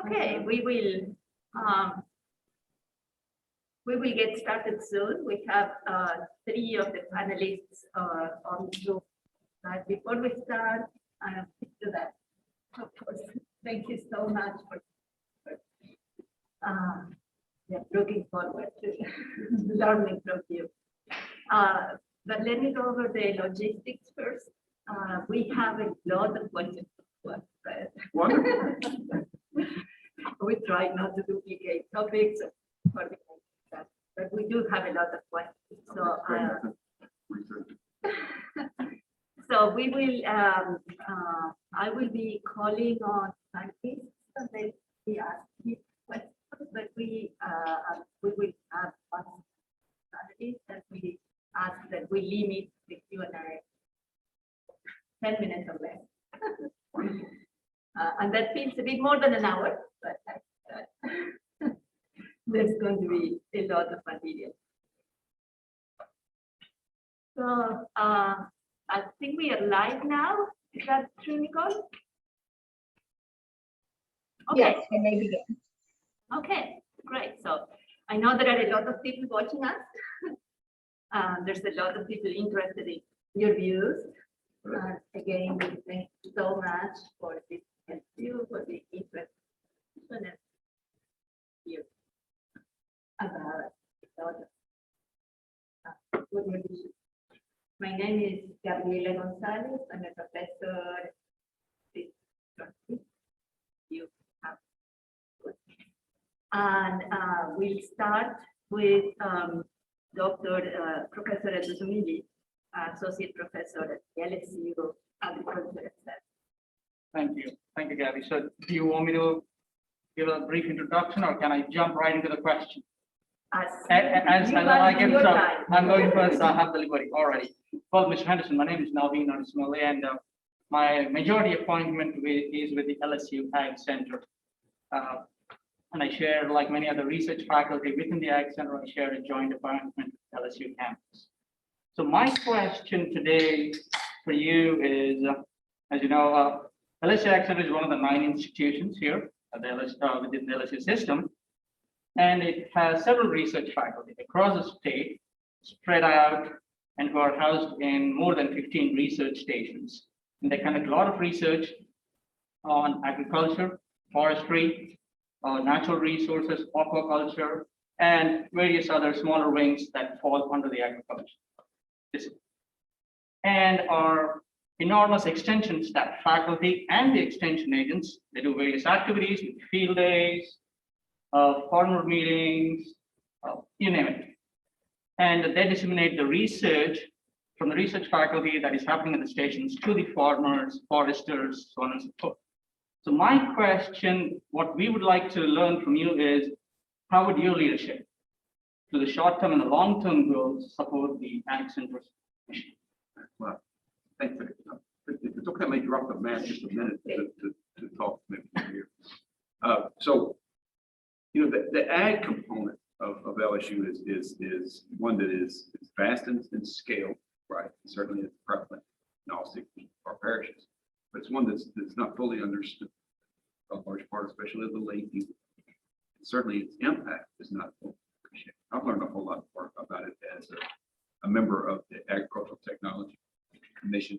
Okay, we will get started soon. We have 3 of the panelists on Zoom. But before we start, to that, of course, thank you so much for yeah, looking forward to learning from you. But let me go over the logistics first. We have a lot of questions. Wonderful. We try not to duplicate topics, but we do have a lot of questions. So we will. I will be calling on panelists and then we ask questions, but we will have one panelist that we ask that we limit the Q&A 10 minutes or less. And that feels a bit more than an hour, but there's going to be a lot of material. So I think we are live now. Is that true, Nicole? Okay. Yes, we may begin. Okay, great. So I know there are a lot of people watching us. There's a lot of people interested in your views. Again, we thank you so much for this interview, for the interest and you about good revision. My name is Gabriela Gonzalez. I'm a professor. You have, and we'll start with Professor Edusumili, Associate Professor at LSU Agriculture. Thank you, Gabby. So do you want me to give a brief introduction or can I jump right into the question? As I like it, so I'm going first. I have the liberty already. Well, Mr. Henderson, my name is Naveen Narasimale, and my majority appointment is with the LSU Ag Center. And I share, like many other research faculty within the Ag Center, I share a joint appointment with LSU campus. So my question today for you is, as you know, LSU Ag Center is one of the 9 institutions here at the within the LSU system. And it has several research faculty across the state, spread out, and who are housed in more than 15 research stations. And they conduct a lot of research on agriculture, forestry, natural resources, aquaculture, and various other smaller wings that fall under the agriculture discipline. And our enormous extension staff, faculty, and the extension agents, they do various activities, field days, farmer meetings, you name it. And they disseminate the research from the research faculty that is happening at the stations to the farmers, foresters, so on and so forth. So my question, what we would like to learn from you is, how would your leadership to the short-term and the long-term goals support the Ag Center's mission? Well, thank you. If it's okay, I may drop the math just a minute to talk maybe here. So, you know, the ag component of LSU is one that is vast in scale, right? Certainly it's prevalent in all 6 of our parishes, but it's one that's not fully understood, a large part, especially of the lay people. Certainly its impact is not fully appreciated. I've learned a whole lot more about it as a member of the Agricultural Technology Commission.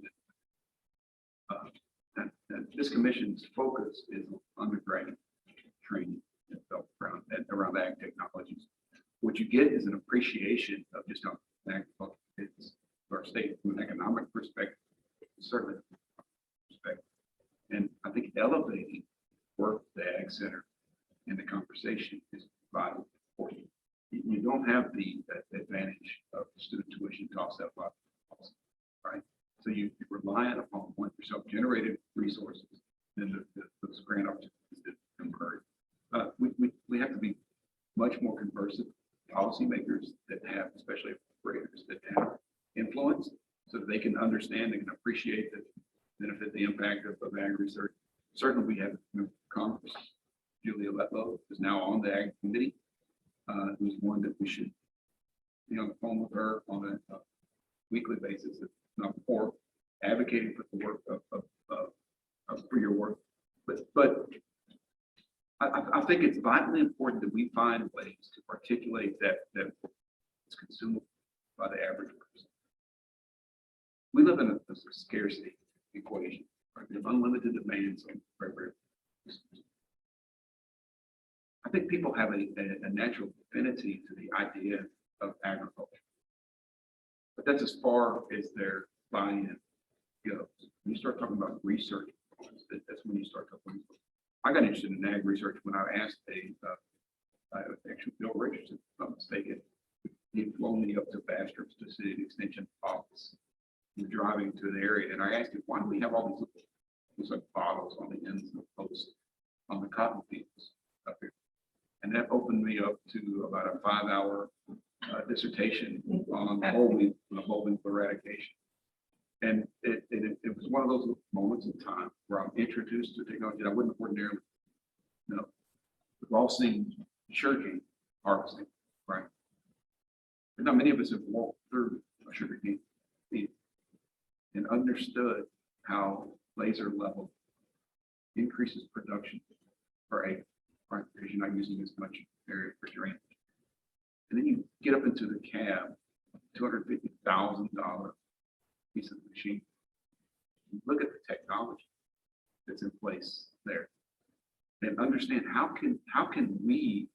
And this commission's focus is on undergraduate training around ag technologies. What you get is an appreciation of just how agriculture is to our state from an economic perspective, certainly perspective. And I think elevating work the Ag Center in the conversation is vital for you. You don't have the advantage of student tuition costs that lot, right? So you're relying upon self-generated resources and those grant opportunities that emerge. We have to be much more conversant policymakers that have, especially operators that have influence, so that they can understand and can appreciate the benefit, the impact of ag research. Certainly, we have Congress. Julia Letlow is now on the Ag Committee, who's one that we should be on the phone with her on weekly basis, if not more, advocating for the work for your work. But I think it's vitally important that we find ways to articulate that it's consumable by the average person. We live in a scarcity equation, right? We have unlimited demands on very. I think people have a natural affinity to the idea of agriculture, but that's as far as their buy-in goes. When you start talking about research, that's when you start talking. I got interested in ag research when I asked actually Bill Richardson, if I'm not mistaken. He'd flown me up to Bastrop to see an extension office. We were driving to the area, and I asked him, why do we have all these like bottles on the ends of the post on the cotton fields up here? And that opened me up to about a 5-hour dissertation on bulbing eradication. And it was one of those moments in time where I'm introduced to technology that I wouldn't ordinarily know. We've all seen sugarcane harvesting, right? But not many of us have walked through a sugarcane field and understood how laser level increases production per acre, right? Because you're not using as much area for drainage. And then you get up into the cab, $250,000 piece of machine. Look at the technology that's in place there, and understand how can we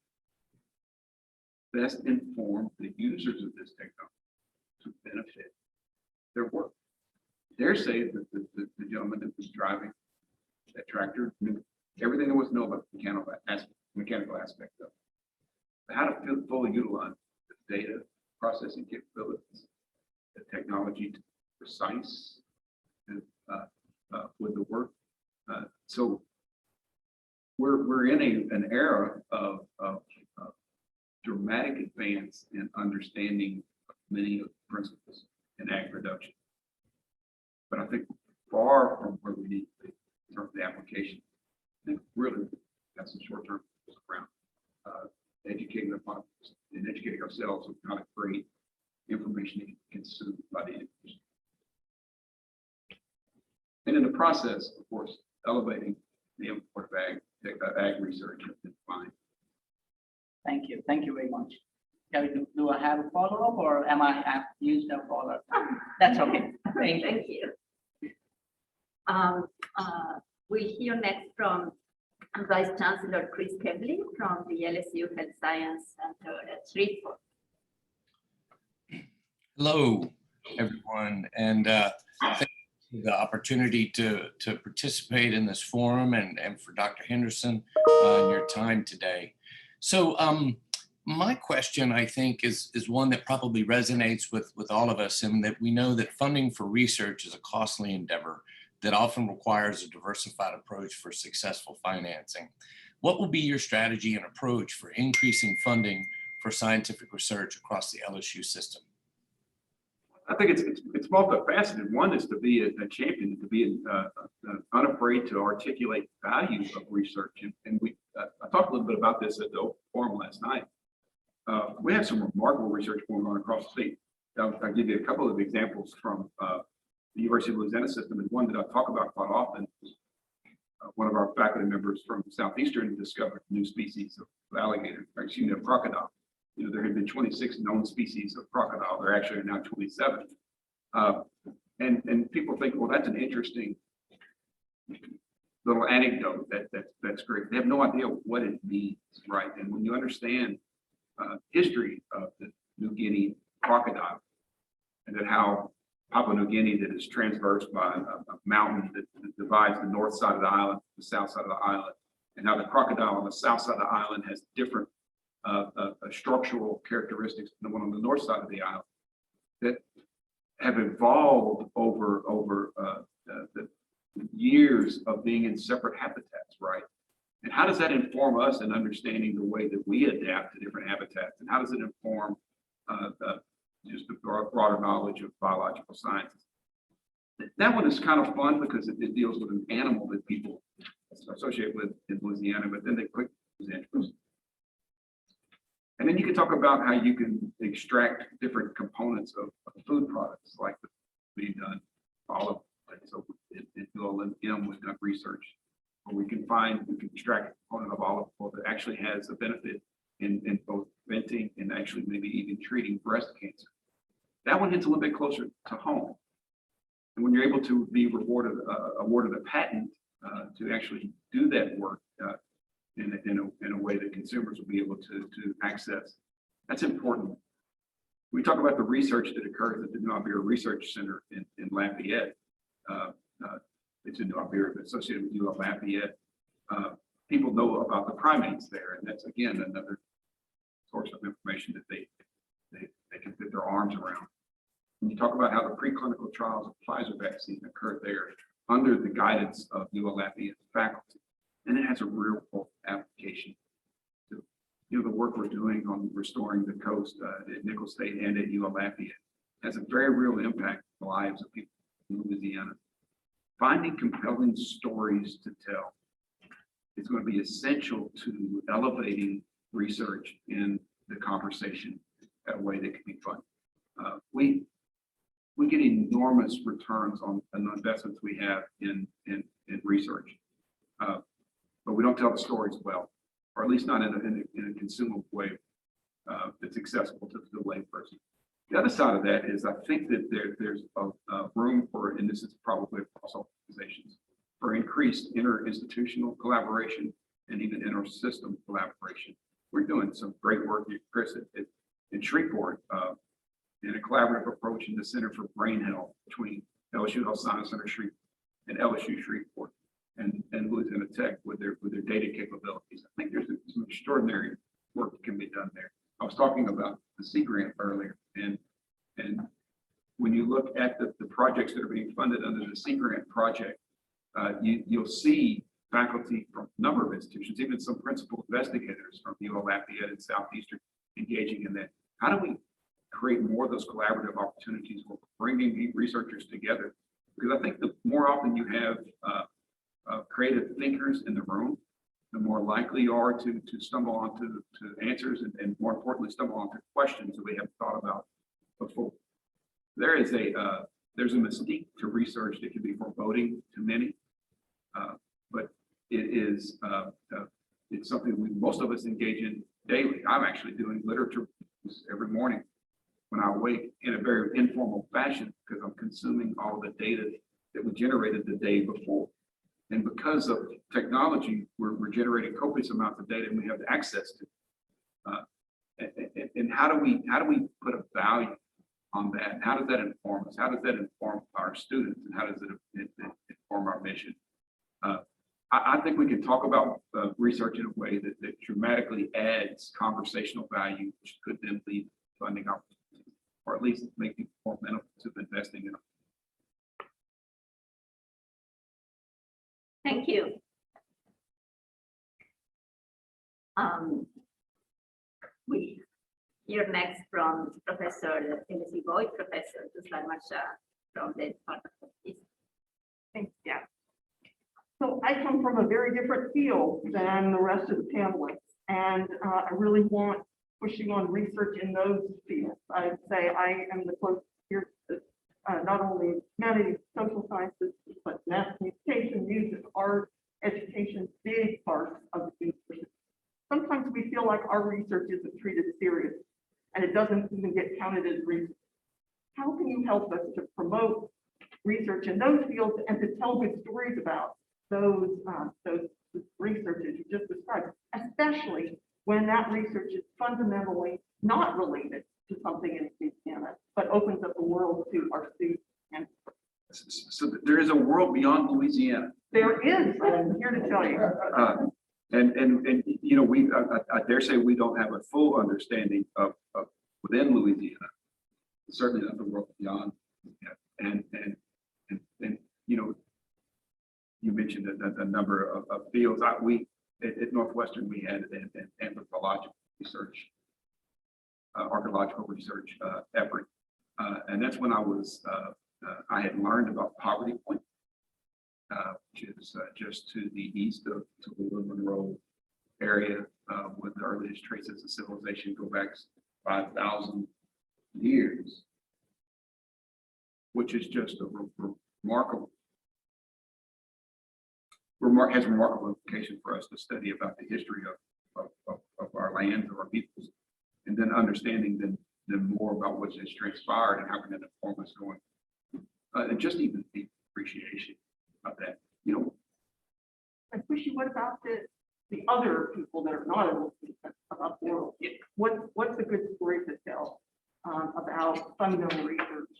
best inform the users of this technology to benefit their work. Dare say that the gentleman that was driving that tractor knew everything there was to know about the mechanical aspect of it. But how to fully utilize the data processing capabilities, the technology to precise with the work. So we're in an era of dramatic advance in understanding many of the principles in ag production. But I think far from where we need to be in terms of the application. I think really got some short-term around educating the public and educating ourselves on how to create information that can be consumed by the end user. And in the process, of course, elevating the import of ag research and find. Thank you. Thank you very much. Gabby, do I have a follow-up or am I have used a follow-up? That's okay. Thank you. We'll hear next from Vice Chancellor Chris Kebley from the LSU Health Science Center at Shreveport. Hello, everyone, and thank you for the opportunity to participate in this forum and for Dr. Henderson on your time today. So my question, I think, is one that probably resonates with all of us, in that we know that funding for research is a costly endeavor that often requires a diversified approach for successful financing. What will be your strategy and approach for increasing funding for scientific research across the LSU system? I think it's multifaceted. One is to be a champion, to be unafraid to articulate the value of research. And we I talked a little bit about this at the forum last night. We have some remarkable research going on across the state. I'll give you a couple of examples from the University of Louisiana system, and one that I talk about quite often. One of our faculty members from Southeastern discovered new species of alligator, of crocodile. You know, there had been 26 known species of crocodile. There actually are now 27. And people think, well, that's an interesting little anecdote. That's great. They have no idea what it means, right? And when you understand history of the New Guinea crocodile, and then how Papua New Guinea that is traversed by a mountain that divides the north side of the island, the south side of the island, and how the crocodile on the south side of the island has different structural characteristics than the one on the north side of the island, that have evolved over the years of being in separate habitats, right? And how does that inform us in understanding the way that we adapt to different habitats? And how does it inform just the broader knowledge of biological sciences? That one is kind of fun because it deals with an animal that people associate with in Louisiana, but then they quickly lose interest. And then you can talk about how you can extract different components of food products like we've done olive. So it will we've done research where we can extract a component of olive oil that actually has a benefit in both preventing and actually maybe even treating breast cancer. That one hits a little bit closer to home. And when you're able to be awarded a patent to actually do that work in a way that consumers will be able to access, that's important. We talk about the research that occurs at the New Iberia Research Center in Lafayette. It's in New Iberia, but associated with UL Lafayette. People know about the primates there, and that's again another source of information that they can put their arms around. When you talk about how the preclinical trials of Pfizer vaccine occurred there under the guidance of UL Lafayette faculty, and it has a real world application to the work we're doing on restoring the coast at Nicholls State and at UL Lafayette has a very real impact on the lives of people in Louisiana. Finding compelling stories to tell is going to be essential to elevating research in the conversation in a way that can be fun. We get enormous returns on the investments we have in research, but we don't tell the stories well, or at least not in a consumable way that's accessible to the layperson. The other side of that is I think that there's a room for, and this is probably across organizations, for increased interinstitutional collaboration and even inter-system collaboration. We're doing some great work here, Chris, in Shreveport, in a collaborative approach in the Center for Brain Health between LSU Health Science Center Shreveport and LSU Shreveport and Louisiana Tech with their data capabilities. I think there's some extraordinary work that can be done there. I was talking about the Sea Grant earlier, and when you look at the projects that are being funded under the Sea Grant project, you'll see faculty from a number of institutions, even some principal investigators from UL Lafayette and Southeastern engaging in that. How do we create more of those collaborative opportunities where we're bringing researchers together? Because I think the more often you have creative thinkers in the room, the more likely you are to stumble onto answers and more importantly, stumble onto questions that we haven't thought about before. There's a mystique to research that can be foreboding to many, but it's something most of us engage in daily. I'm actually doing literature every morning when I wake in a very informal fashion because I'm consuming all the data that we generated the day before. And because of technology, we're generating copious amounts of data and we have access to. And how do we put a value on that? How does that inform us? How does that inform our students? And how does it inform our mission? I think we can talk about research in a way that dramatically adds conversational value, which could then lead to funding opportunities, or at least make people more amenable to investing in them. Thank you. We hear next from Professor L.S.E. Boyd, Professor Masha from the Department of Peace. Thanks, yeah. So I come from a very different field than the rest of the panelists, and I really want pushing on research in those fields. I'd say I am the closest here to not only humanities, social sciences, but math, communication, music, art, education, big parts of the university. Sometimes we feel like our research isn't treated serious, and it doesn't even get counted as research. How can you help us to promote research in those fields and to tell good stories about those researchers you just described, especially when that research is fundamentally not related to something in Louisiana, but opens up the world to our students. And so there is a world beyond Louisiana. there is, I'm here to tell you. And you know, I dare say we don't have a full understanding of within Louisiana, certainly not the world beyond. And you know, you mentioned a number of fields. At Northwestern, we had an anthropological research, archaeological research effort. And that's when I had learned about Poverty Point, which is just to the east of Tallulah Monroe area, with the earliest traces of civilization go back 5,000 years. which is just a remarkable, has remarkable implication for us to study about the history of our lands, of our peoples, and then understanding then more about what has transpired and how can that inform us going, and just even the appreciation of that, you know. And Pushy, what about the other people that are not able to speak about their world? What's a good story to tell about fundamental research,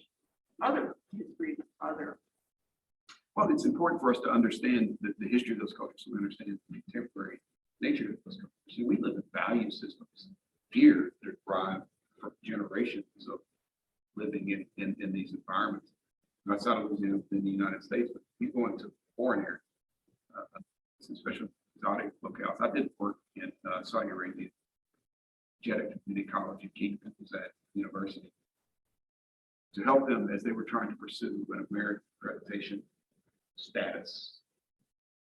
other histories, other? Well, it's important for us to understand the history of those cultures, so we understand the contemporary nature of those cultures. See, we live in value systems here that thrive for generations of living in these environments. Outside of Louisiana, in the United States, but we go into foreign areas, some special exotic locales. I did work in Saudi Arabia, Jeddah Community College in Kingdom, was at university, to help them as they were trying to pursue an American accreditation status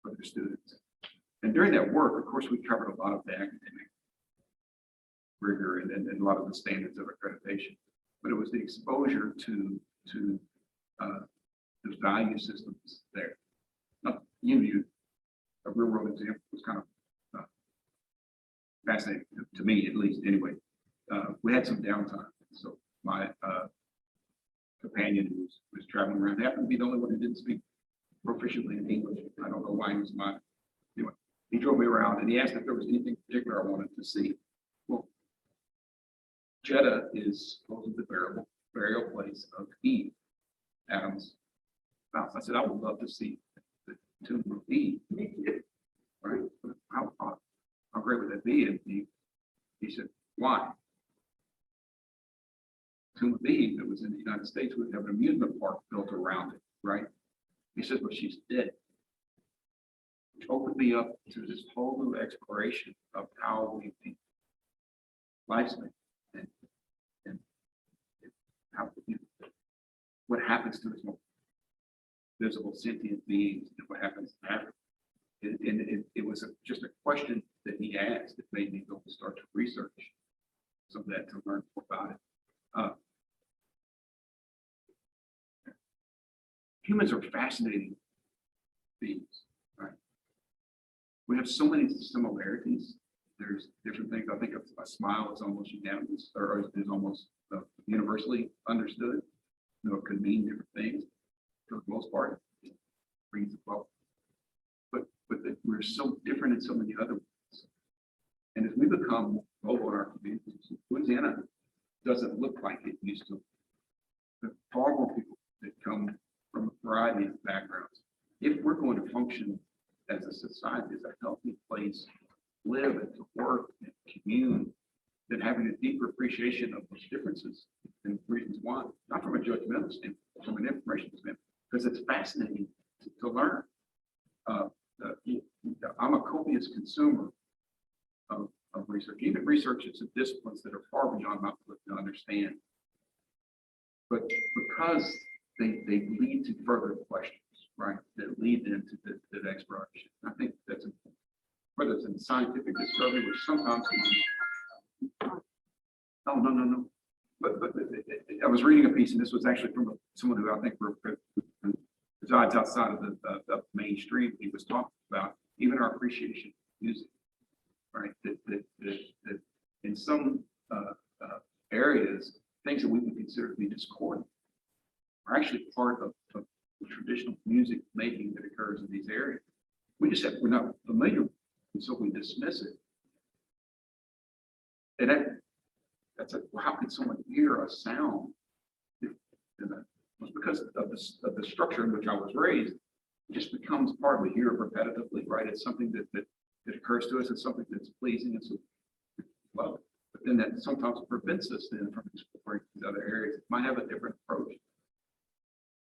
for their students. And during that work, of course, we covered a lot of the academic rigor and a lot of the standards of accreditation, but it was the exposure to those value systems there. Now, a real world example was kind of fascinating to me, at least anyway. We had some downtime, so my companion who was traveling around happened to be the only one who didn't speak proficiently in English. I don't know why he was mine. Anyway, he drove me around and he asked if there was anything particular I wanted to see. Well, Jeddah is supposedly the burial place of Eve, Adam's spouse. I said, I would love to see the tomb of Eve. Right? How great would that be? And he said, why? Tomb of Eve that was in the United States would have an amusement park built around it, right? He said, but she's dead. Which opened me up to this whole new exploration of how we think lifespan and how what happens to this more visible sentient beings and what happens after. And it was just a question that he asked that made me go and start to research some of that to learn more about it. Humans are fascinating beings, right? We have so many similarities. There's different things. I think a smile is almost unanimous, or is almost universally understood. You know, it could mean different things for the most part. It brings it well. But we're so different in so many other ways. And as we become global in our communities, Louisiana doesn't look like it used to. There are far more people that come from a variety of backgrounds. If we're going to function as a society, as a healthy place, live and to work and commune, then having a deeper appreciation of those differences and reasons why, not from a judgmental standpoint, from an information standpoint, because it's fascinating to learn. I'm a copious consumer of research, even research into disciplines that are far beyond my ability to understand. But because they lead to further questions, right, that lead into the exploration. I think that's important. Whether it's in scientific discovery, which sometimes no. But I was reading a piece, and this was actually from someone who I think resides outside of the mainstream. He was talking about even our appreciation of music, right? That in some areas, things that we would consider to be discordant are actually part of the traditional music making that occurs in these areas. We're not familiar with it, and so we dismiss it. And that's how can someone hear a sound? It's because of the structure in which I was raised. It just becomes part of we hear it repetitively, right? It's something that occurs to us. It's something that's pleasing, and so we love it. But then that sometimes prevents us then from exploring these other areas. It might have a different approach.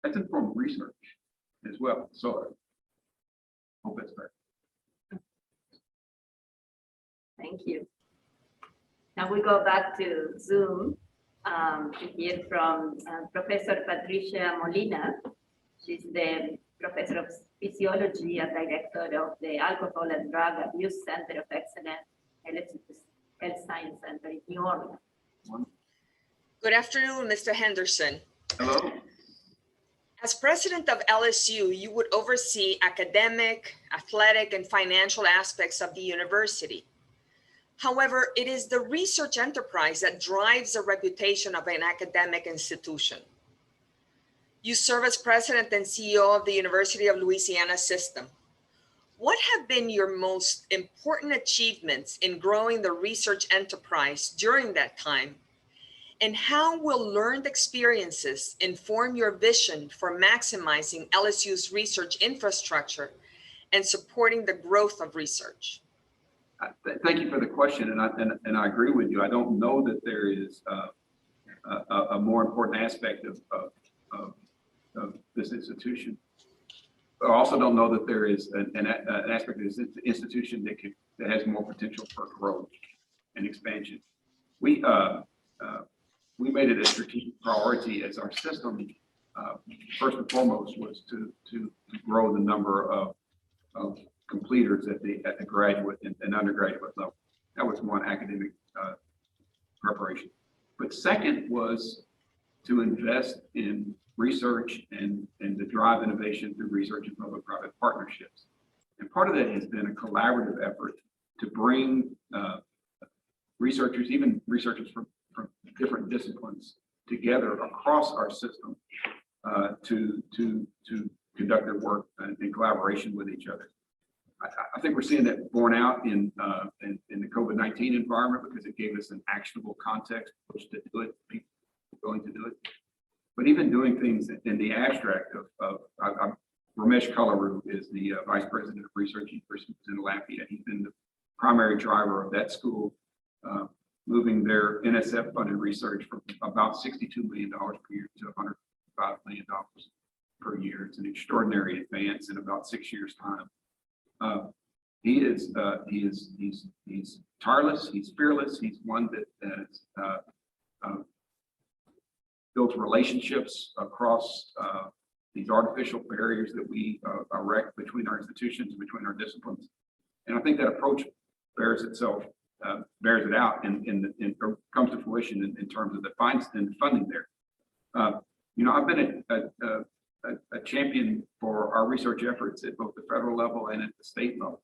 That's informed research as well. So I hope that's fair. Thank you. Now we go back to Zoom to hear from Professor Patricia Molina. She's the Professor of Physiology and Director of the Alcohol and Drug Abuse Center of Excellence Health Science Center in New Orleans. Good afternoon, Mr. Henderson. Hello. As president of LSU, you would oversee academic, athletic, and financial aspects of the university. However, it is the research enterprise that drives the reputation of an academic institution. You serve as president and CEO of the University of Louisiana system. What have been your most important achievements in growing the research enterprise during that time? And how will learned experiences inform your vision for maximizing LSU's research infrastructure and supporting the growth of research? Thank you for the question, and I agree with you. I don't know that there is a more important aspect of this institution. I also don't know that there is an aspect of this institution that has more potential for growth and expansion. We made it a strategic priority as our system. First and foremost was to grow the number of completers at the graduate and undergraduate level. That was one academic preparation. But second was to invest in research and to drive innovation through research and public-private partnerships. And part of that has been a collaborative effort to bring researchers, even researchers from different disciplines, together across our system to conduct their work in collaboration with each other. I think we're seeing that borne out in the COVID-19 environment because it gave us an actionable context which to do it, people willing to do it. But even doing things in the abstract of Ramesh Kalaru is the Vice President of Research in Lafayette. He's been the primary driver of that school, moving their NSF funded research from about $62 million per year to $105 million per year. It's an extraordinary advance in about 6 years' time. He's tireless, he's fearless, he's one that builds relationships across these artificial barriers that we erect between our institutions and between our disciplines. And I think that approach bears it out and comes to fruition in terms of the funding there. I've been a champion for our research efforts at both the federal level and at the state level,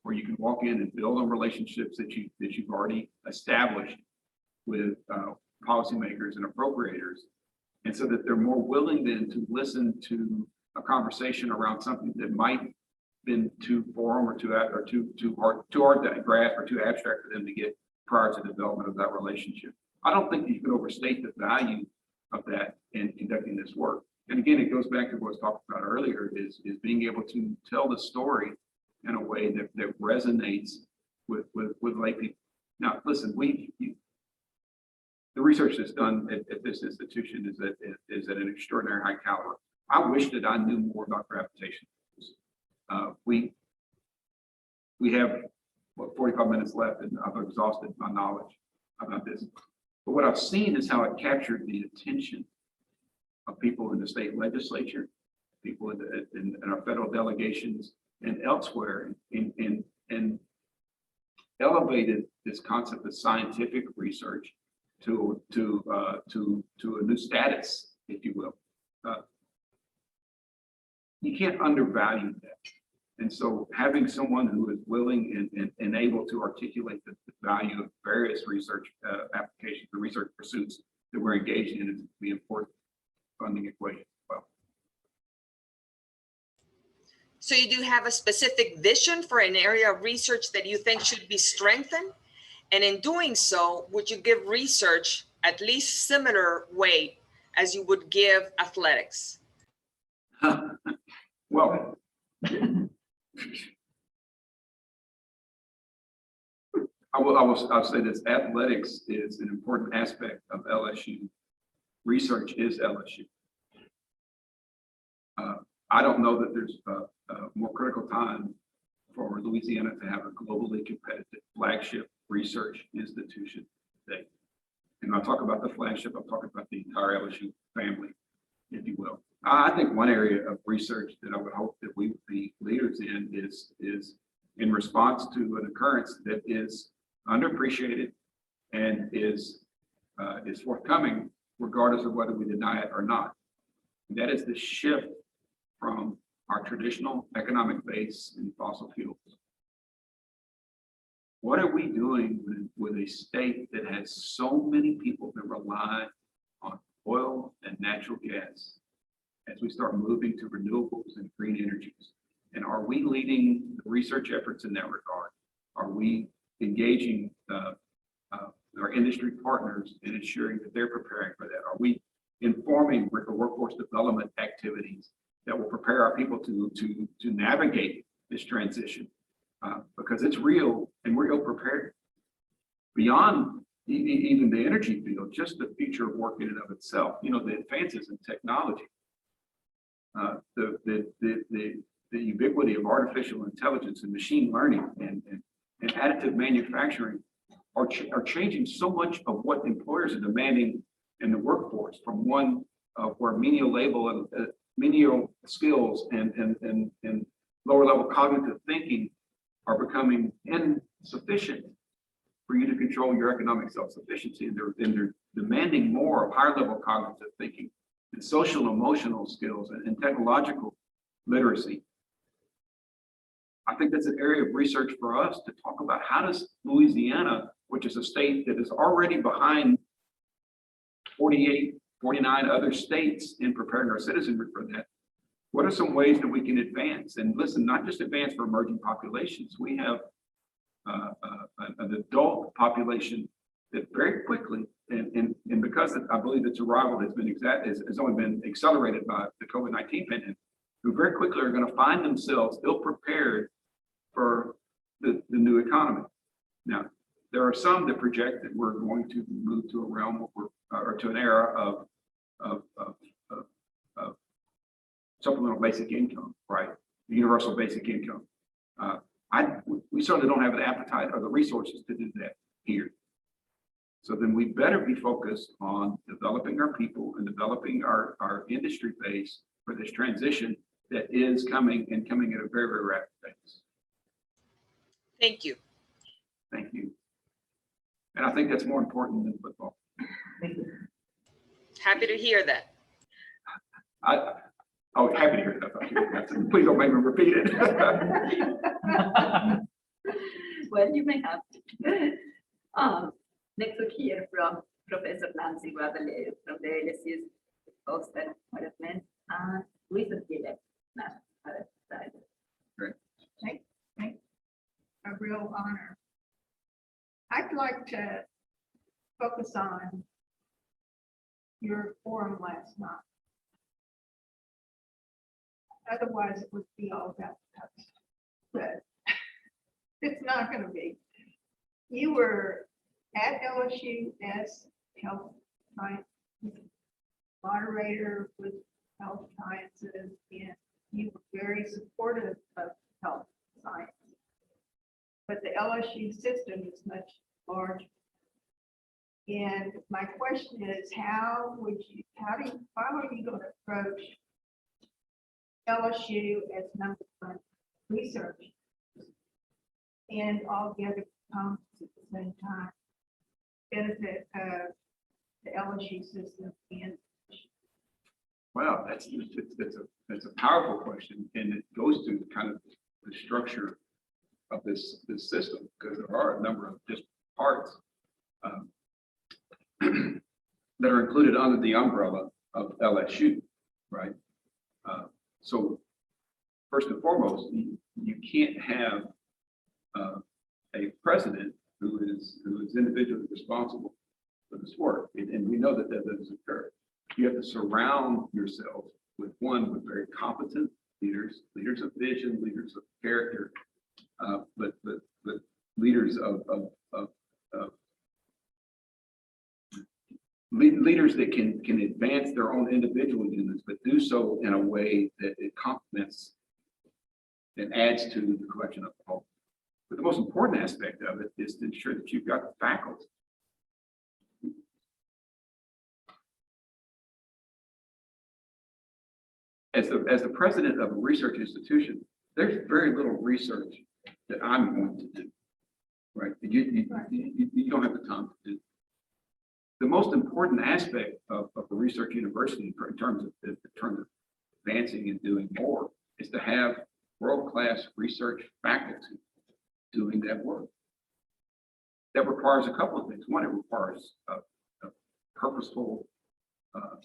where you can walk in and build on relationships that you've already established with policymakers and appropriators, and so that they're more willing then to listen to a conversation around something that might have been too foreign or too hard to grasp or too abstract for them to get prior to the development of that relationship. I don't think that you can overstate the value of that in conducting this work. And again, it goes back to what I was talking about earlier, is being able to tell the story in a way that resonates with lay people. Now, listen, the research that's done at this institution is at an extraordinary high caliber. I wish that I knew more about gravitation. We have 45 minutes left, and I've exhausted my knowledge about this. But what I've seen is how it captured the attention of people in the state legislature, people in our federal delegations, and elsewhere, and elevated this concept of scientific research to a new status, if you will. You can't undervalue that. And so having someone who is willing and able to articulate the value of various research applications, the research pursuits that we're engaged in, is the important funding equation as well. So you do have a specific vision for an area of research that you think should be strengthened? And in doing so, would you give research at least similar weight as you would give athletics? Well, I'll say this: athletics is an important aspect of LSU. Research is LSU. I don't know that there's a more critical time for Louisiana to have a globally competitive flagship research institution today. And when I talk about the flagship, I'm talking about the entire LSU family, if you will. I think one area of research that I would hope that we would be leaders in is in response to an occurrence that is underappreciated and is forthcoming, regardless of whether we deny it or not. That is the shift from our traditional economic base in fossil fuels. What are we doing with a state that has so many people that rely on oil and natural gas as we start moving to renewables and green energies? And are we leading the research efforts in that regard? Are we engaging our industry partners in ensuring that they're preparing for that? Are we informing workforce development activities that will prepare our people to navigate this transition? Because it's real and we're ill prepared. Beyond even the energy field, just the future of work in and of itself, you know, the advances in technology, the ubiquity of artificial intelligence and machine learning and additive manufacturing are changing so much of what employers are demanding in the workforce, from one of where menial skills and lower level cognitive thinking are becoming insufficient for you to control your economic self-sufficiency. And they're demanding more of higher level cognitive thinking and social emotional skills and technological literacy. I think that's an area of research for us to talk about. How does Louisiana, which is a state that is already behind 48, 49 other states in preparing our citizenry for that, what are some ways that we can advance? And listen, not just advance for emerging populations. We have an adult population that very quickly, and because I believe its arrival has only been accelerated by the COVID-19 pandemic, who very quickly are going to find themselves ill prepared for the new economy. Now, there are some that project that we're going to move to a realm or to an era of supplemental basic income, right? The universal basic income. We certainly don't have an appetite or the resources to do that here. So then we better be focused on developing our people and developing our industry base for this transition that is coming at a very, very rapid pace. Thank you. Thank you. And I think that's more important than football. Happy to hear that. Happy to hear that. Please don't make me repeat it. Well, you may have to. Next we'll hear from Professor Nancy Rabelais from the LSU's Postal Management and recently left National Side. Great. Thanks. A real honor. I'd like to focus on your forum last night. Otherwise, it would be all about us. But it's not going to be. You were at LSU as health science moderator with health sciences, and you were very supportive of health science. But the LSU system is much larger. And my question is, how are you going to approach LSU as number one research and all the other components at the same time, benefit of the LSU system and Well, that's a powerful question, and it goes to kind of the structure of this system, because there are a number of just parts that are included under the umbrella of LSU, right? So first and foremost, you can't have a president who is individually responsible for this work, and we know that doesn't occur. You have to surround yourself with very competent leaders of vision, leaders of character, but leaders leaders that can advance their own individual units, but do so in a way that it complements and adds to the collection of the whole. But the most important aspect of it is to ensure that you've got the faculty. As the president of a research institution, there's very little research that I'm going to do, right? You don't have the time to do. the most important aspect of a research university in terms of advancing and doing more is to have world-class research faculty doing that work. That requires a couple of things. One, it requires a purposeful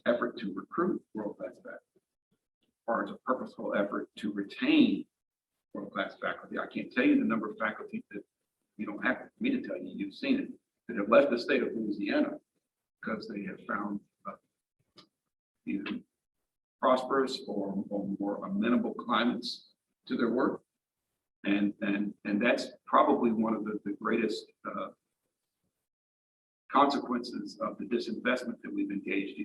effort to recruit world-class faculty. It requires a purposeful effort to retain world-class faculty. I can't tell you the number of faculty that you don't have me to tell you, you've seen it, that have left the state of Louisiana because they have found either prosperous or more amenable climates to their work. And that's probably one of the greatest consequences of the disinvestment that we've engaged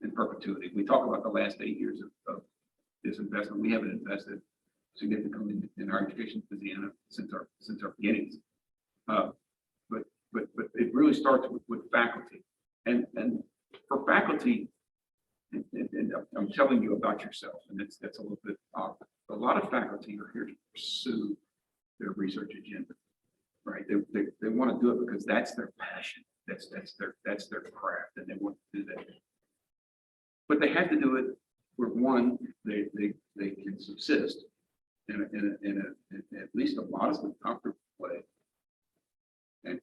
in perpetuity. We talk about the last 8 years of disinvestment. We haven't invested significantly in our education in Louisiana since our beginnings. But it really starts with faculty. And for faculty, and I'm telling you about yourself, and that's a little bit odd. A lot of faculty are here to pursue their research agenda, right? They want to do it because that's their passion, that's their craft, and they want to do that. But they have to do it where one, they can subsist in at least a modestly comfortable way, and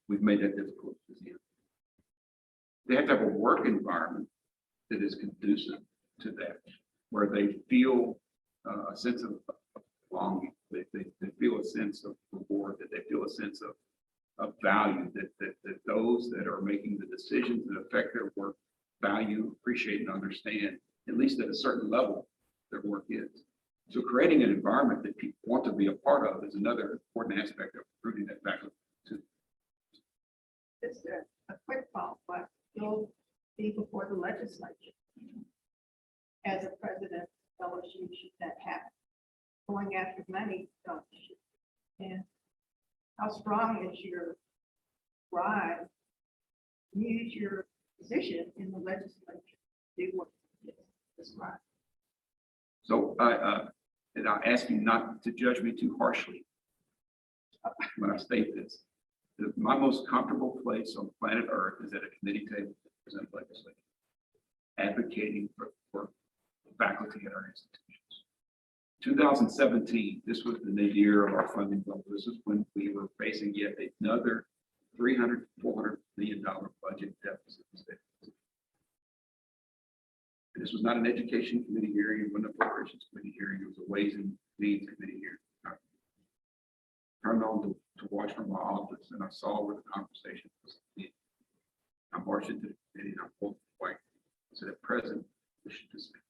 we've made that difficult this year. They have to have a work environment that is conducive to that, where they feel a sense of belonging, they feel a sense of reward, that they feel a sense of value, that those that are making the decisions that affect their work value, appreciate, and understand, at least at a certain level, their work is. So creating an environment that people want to be a part of is another important aspect of recruiting that faculty too. Just a quick follow, but you'll be before the legislature as a president fellowship should that happen. Going after money fellowship. And how strong is your drive? Use your position in the legislature to do what you described. So and I ask you not to judge me too harshly when I state this. My most comfortable place on planet Earth is at a committee table to present legislation, advocating for faculty at our institutions. 2017, this was the nadir of our funding bill. This is when we were facing yet another $300, $400 million budget deficit. And this was not an education committee hearing, it wasn't a appropriations committee hearing, it was a ways and means committee hearing. I turned on to watch from my office and I saw where the conversation was. I marched into the committee and I pulled the white and said, "At present, we should dismiss."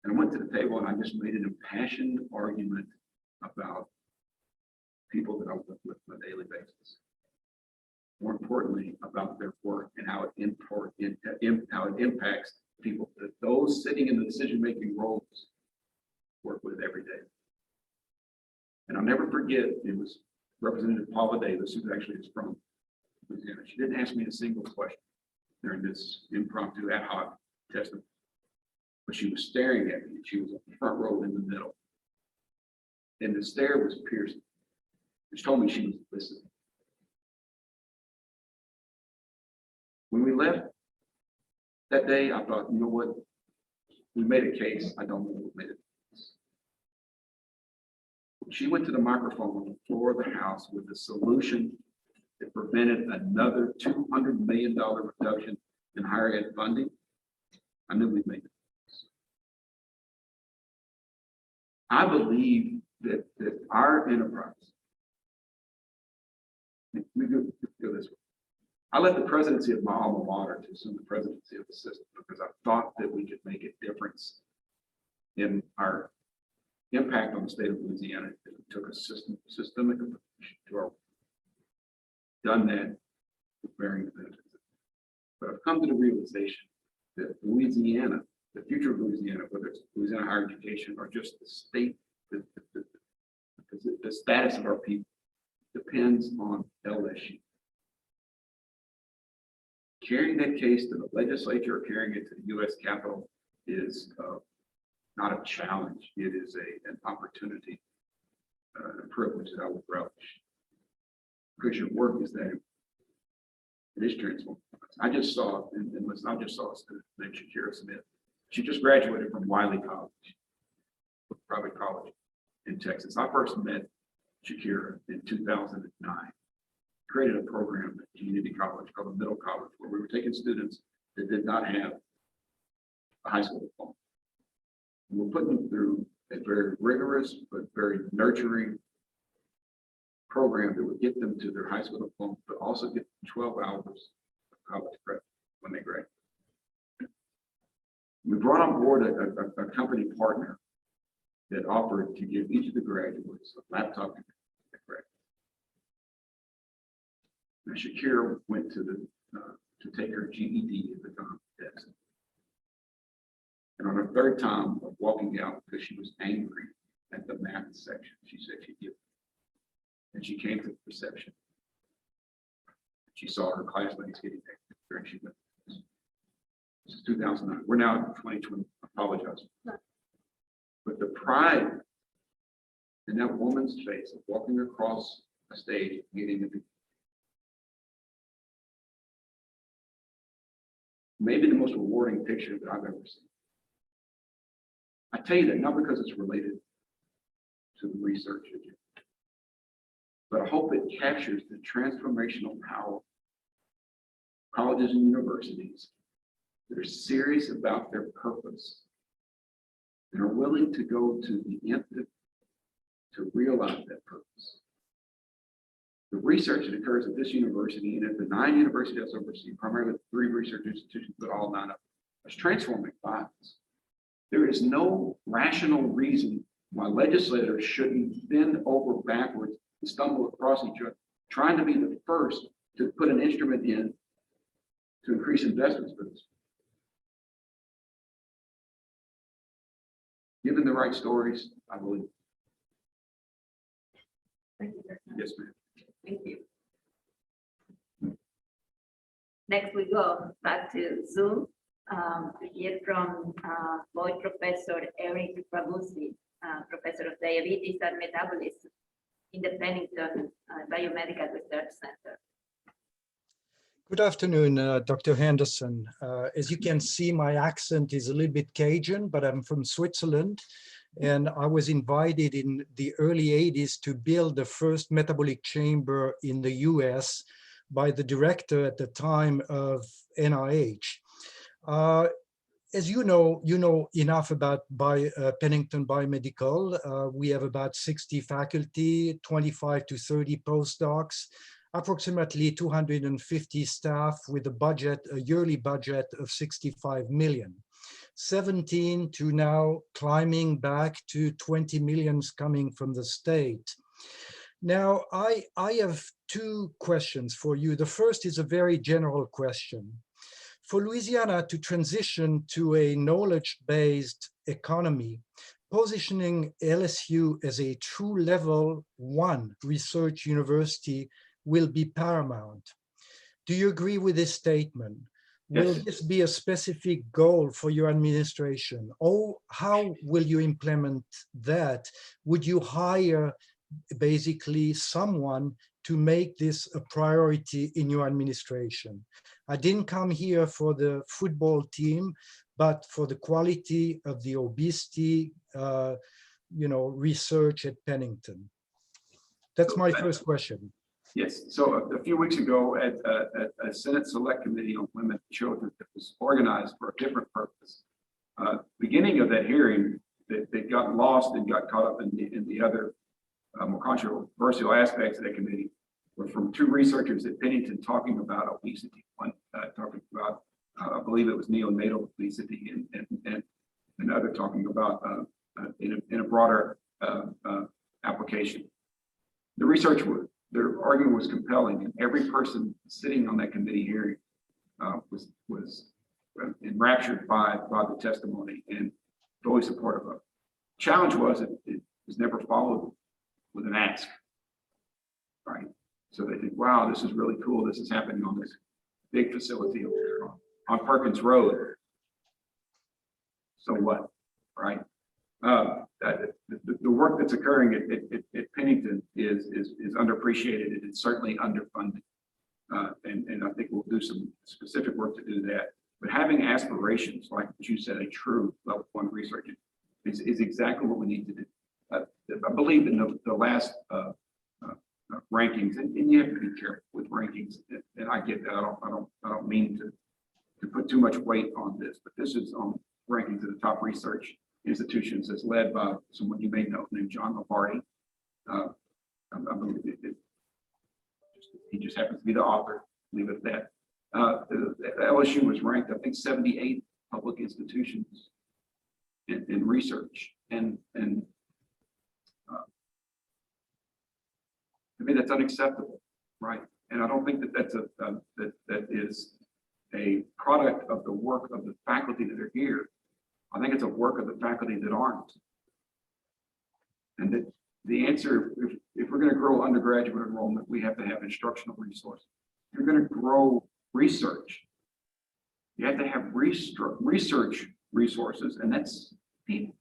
And I went to the table and I just made an impassioned argument about people that I work with on a daily basis. More importantly, about their work and how it impacts people that those sitting in the decision-making roles work with every day. And I'll never forget, it was Representative Paula Davis, who actually is from Louisiana. She didn't ask me a single question during this impromptu ad hoc testimony, but she was staring at me. She was on the front row in the middle. And the stare was piercing, which told me she was listening. When we left that day, I thought, you know what? We made a case. I don't know what made it. She went to the microphone on the floor of the House with a solution that prevented another $200 million reduction in higher ed funding. I knew we'd make it. I believe that our enterprise, we go this way. I left the presidency of my alma mater to assume the presidency of the system because I thought that we could make a difference in our impact on the state of Louisiana if we took a systemic approach to our work. Done that with varying benefits. But I've come to the realization that Louisiana, the future of Louisiana, whether it's Louisiana higher education or just the state, the status of our people depends on LSU. Carrying that case to the legislature or carrying it to the U.S. Capitol is not a challenge. It is an opportunity, a privilege that I would relish. because your work is that it is transformative. I just saw, and listen, I just saw a student named Shakira Smith. She just graduated from Wiley College, a private college in Texas. I first met Shakira in 2009. Created a program at community college called the Middle College, where we were taking students that did not have a high school diploma. We're putting them through a very rigorous but very nurturing program that would get them to their high school diploma, but also get 12 hours of college prep when they graduate. We brought on board a company partner that offered to give each of the graduates a laptop to graduate. Now, Shakira went to take her GED at the time test. And on her third time of walking out because she was angry at the math section, she said she'd give. And she came to the reception. She saw her classmates getting angry, and she went. This is 2009. We're now in 2020. I apologize. But the pride in that woman's face of walking across a stage, getting maybe the most rewarding picture that I've ever seen. I tell you that not because it's related to the research, but I hope it captures the transformational power of colleges and universities that are serious about their purpose and are willing to go to the nth to realize that purpose. The research that occurs at this university and at the 9 universities I oversee, primarily 3 research institutions, but all 9 of them, is transforming lives. There is no rational reason why legislators shouldn't bend over backwards and stumble across each other, trying to be the first to put an instrument in to increase investments for this. Given the right stories, I believe. Thank you very much. Yes, ma'am. Thank you. Next, we go back to Zoom to hear from Boyd Professor Eric Rabusi, Professor of Diabetes and Metabolism in the Pennington Biomedical Research Center. Good afternoon, Dr. Henderson. As you can see, my accent is a little bit Cajun, but I'm from Switzerland. And I was invited in the early 80s to build the first metabolic chamber in the US by the director at the time of NIH. As you know enough about Pennington Biomedical. We have about 60 faculty, 25 to 30 postdocs, approximately 250 staff with a yearly budget of 65 million. 17 to now climbing back to 20 millions coming from the state. Now, I have 2 questions for you. The first is a very general question. For Louisiana to transition to a knowledge-based economy, positioning LSU as a true level 1 research university will be paramount. Do you agree with this statement? Yes. Will this be a specific goal for your administration? Or how will you implement that? Would you hire basically someone to make this a priority in your administration? I didn't come here for the football team, but for the quality of the obesity research at Pennington. That's my first question. Yes, so a few weeks ago at a Senate Select Committee on Women and Children that was organized for a different purpose. Beginning of that hearing, they got lost and got caught up in the other more controversial aspects of that committee were from 2 researchers at Pennington talking about obesity. One talking about, I believe it was neonatal obesity, and another talking about in a broader application. The research their argument was compelling, and every person sitting on that committee hearing was enraptured by the testimony and fully supportive of it. Challenge was it was never followed with an ask, right? So they think, wow, this is really cool. This is happening on this big facility over there on Perkins Road. So what, right? The work that's occurring at Pennington is underappreciated, and it's certainly underfunded. And I think we'll do some specific work to do that. But having aspirations, like you said, a true level 1 researcher is exactly what we need to do. I believe in the last rankings, and you have to be careful with rankings. And I get that. I don't mean to put too much weight on this, but this is on rankings of the top research institutions that's led by someone you may know named John Lombardi. I believe he just happens to be the author. Leave it at that. The LSU was ranked, I think, 78 public institutions in research, and to me that's unacceptable, right? And I don't think that that is a product of the work of the faculty that are here. I think it's a work of the faculty that aren't. And that the answer, if we're going to grow undergraduate enrollment, we have to have instructional resources. If you're going to grow research, you have to have research resources, and that's people.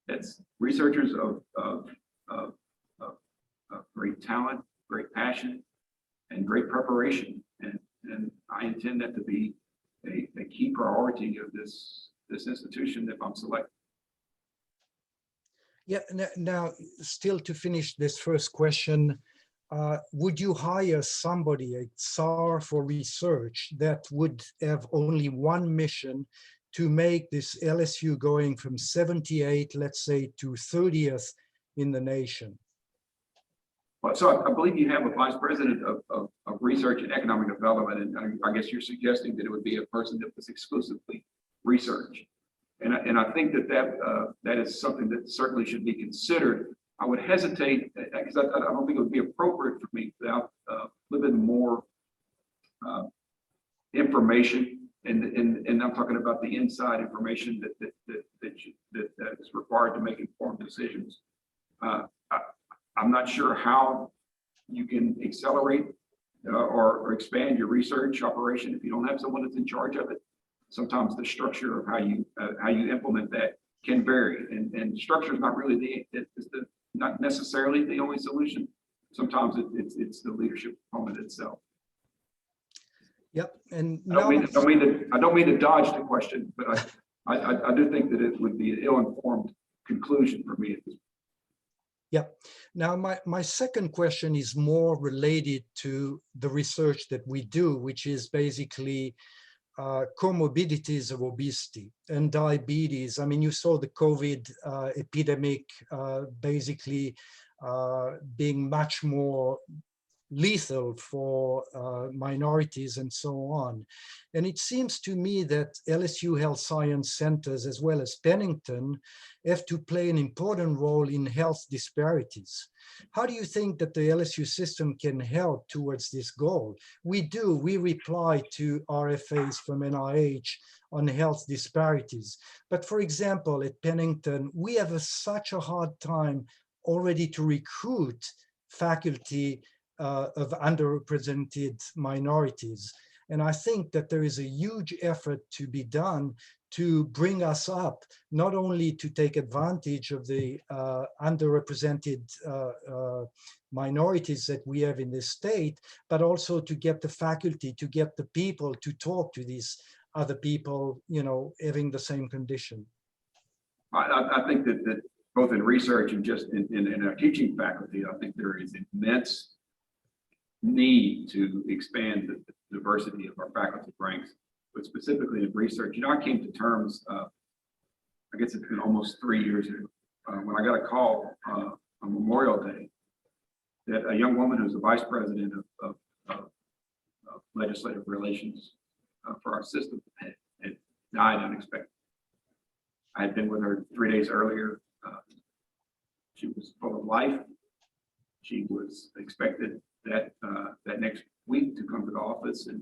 That's researchers of great talent, great passion, and great preparation. And I intend that to be a key priority of this institution if I'm selected. Yeah, now still to finish this first question, would you hire somebody, a czar for research, that would have only one mission to make this LSU going from 78, let's say, to 30th in the nation? Well, so I believe you have a vice president of research and economic development, and I guess you're suggesting that it would be a person that was exclusively research. And I think that is something that certainly should be considered. I would hesitate, because I don't think it would be appropriate for me without a little bit more information, and I'm talking about the inside information that is required to make informed decisions. I'm not sure how you can accelerate or expand your research operation if you don't have someone that's in charge of it. Sometimes the structure of how you implement that can vary, and structure is not really not necessarily the only solution. Sometimes it's the leadership component itself. Yep, and I don't mean to dodge the question, but I do think that it would be an ill-informed conclusion for me at this point. Yeah. Now, my second question is more related to the research that we do, which is basically comorbidities of obesity and diabetes. I mean, you saw the COVID epidemic basically being much more lethal for minorities and so on. And it seems to me that LSU Health Science Centers, as well as Pennington, have to play an important role in health disparities. How do you think that the LSU system can help towards this goal? We reply to RFAs from NIH on health disparities. But for example, at Pennington, we have such a hard time already to recruit faculty of underrepresented minorities. And I think that there is a huge effort to be done to bring us up, not only to take advantage of the underrepresented minorities that we have in this state, but also to get the faculty, to get the people to talk to these other people, you know, having the same condition. I think that both in research and just in our teaching faculty, I think there is immense need to expand the diversity of our faculty ranks, but specifically in research. You know, I came to terms, I guess it's been almost 3 years ago, when I got a call on Memorial Day that a young woman who's the vice president of legislative relations for our system had died unexpectedly. I had been with her 3 days earlier. She was full of life. She was expected that next week to come to the office and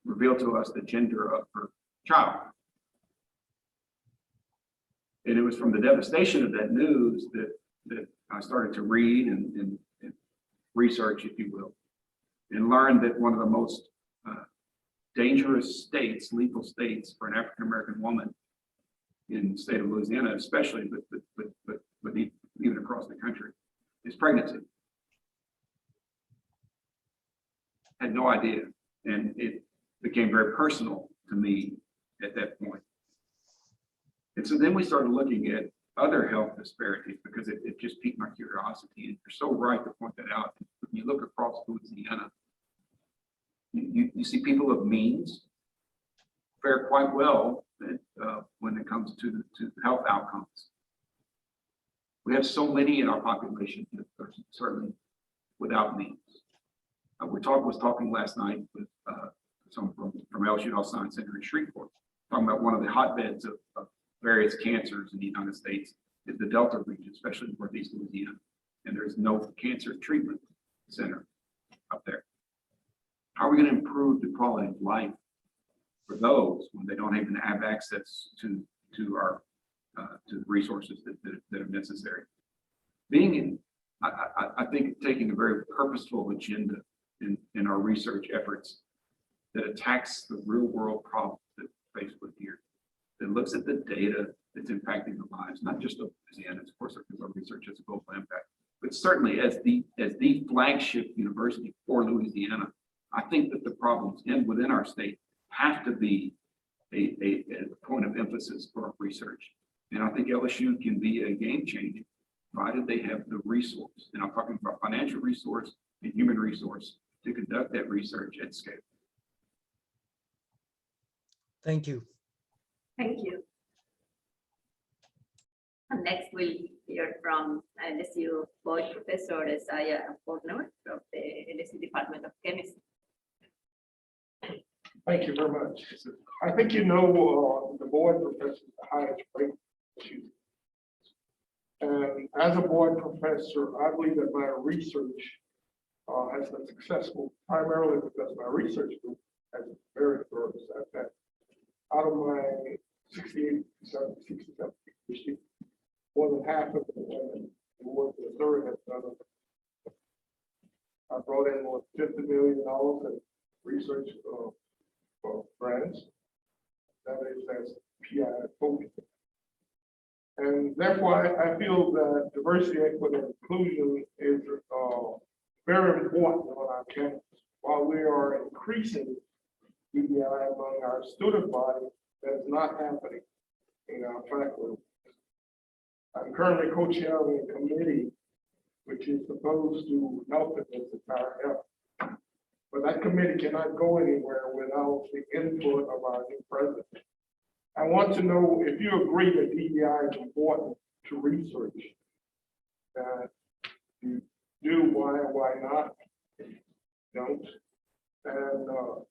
reveal to us the gender of her child. And it was from the devastation of that news that I started to read and research, if you will, and learned that one of the most dangerous states, lethal states for an African-American woman in the state of Louisiana, especially, but even across the country, is pregnancy. Had no idea, and it became very personal to me at that point. And so then we started looking at other health disparities because it just piqued my curiosity. And you're so right to point that out. When you look across Louisiana, you see people of means fare quite well when it comes to health outcomes. We have so many in our population that are certainly without means. Was talking last night with someone from LSU Health Science Center in Shreveport, talking about one of the hotbeds of various cancers in the United States is the Delta region, especially in Northeast Louisiana. And there's no cancer treatment center up there. How are we going to improve the quality of life for those when they don't even have access to our to the resources that are necessary? I think taking a very purposeful agenda in our research efforts that attacks the real world problems that we're faced with here, that looks at the data that's impacting the lives, not just of Louisiana, of course, because our research has a global impact, but certainly as the flagship university for Louisiana, I think that the problems within our state have to be a point of emphasis for our research. And I think LSU can be a game changer, provided they have the resource. And I'm talking about financial resource and human resource to conduct that research at scale. Thank you. Thank you. And next we'll hear from LSU Boyd Professor Isaiah Fortner from the LSU Department of Chemistry. Thank you very much. I think you know the board professor is the highest ranked. And as a board professor, I believe that my research has been successful primarily because my research group has been very thorough at that. Out of my 67 PhD, more than half of the women who work for the third have done it. I brought in more than $50 million in research grants. That is as PI focus. And therefore, I feel that diversity, equity, and inclusion is very important on our campus. While we are increasing DEI among our student body, that is not happening in our faculty. I'm currently co-chairing a committee which is supposed to help in this entire effort. But that committee cannot go anywhere without the input of our new president. I want to know if you agree that DEI is important to research. You do, why not? Don't. And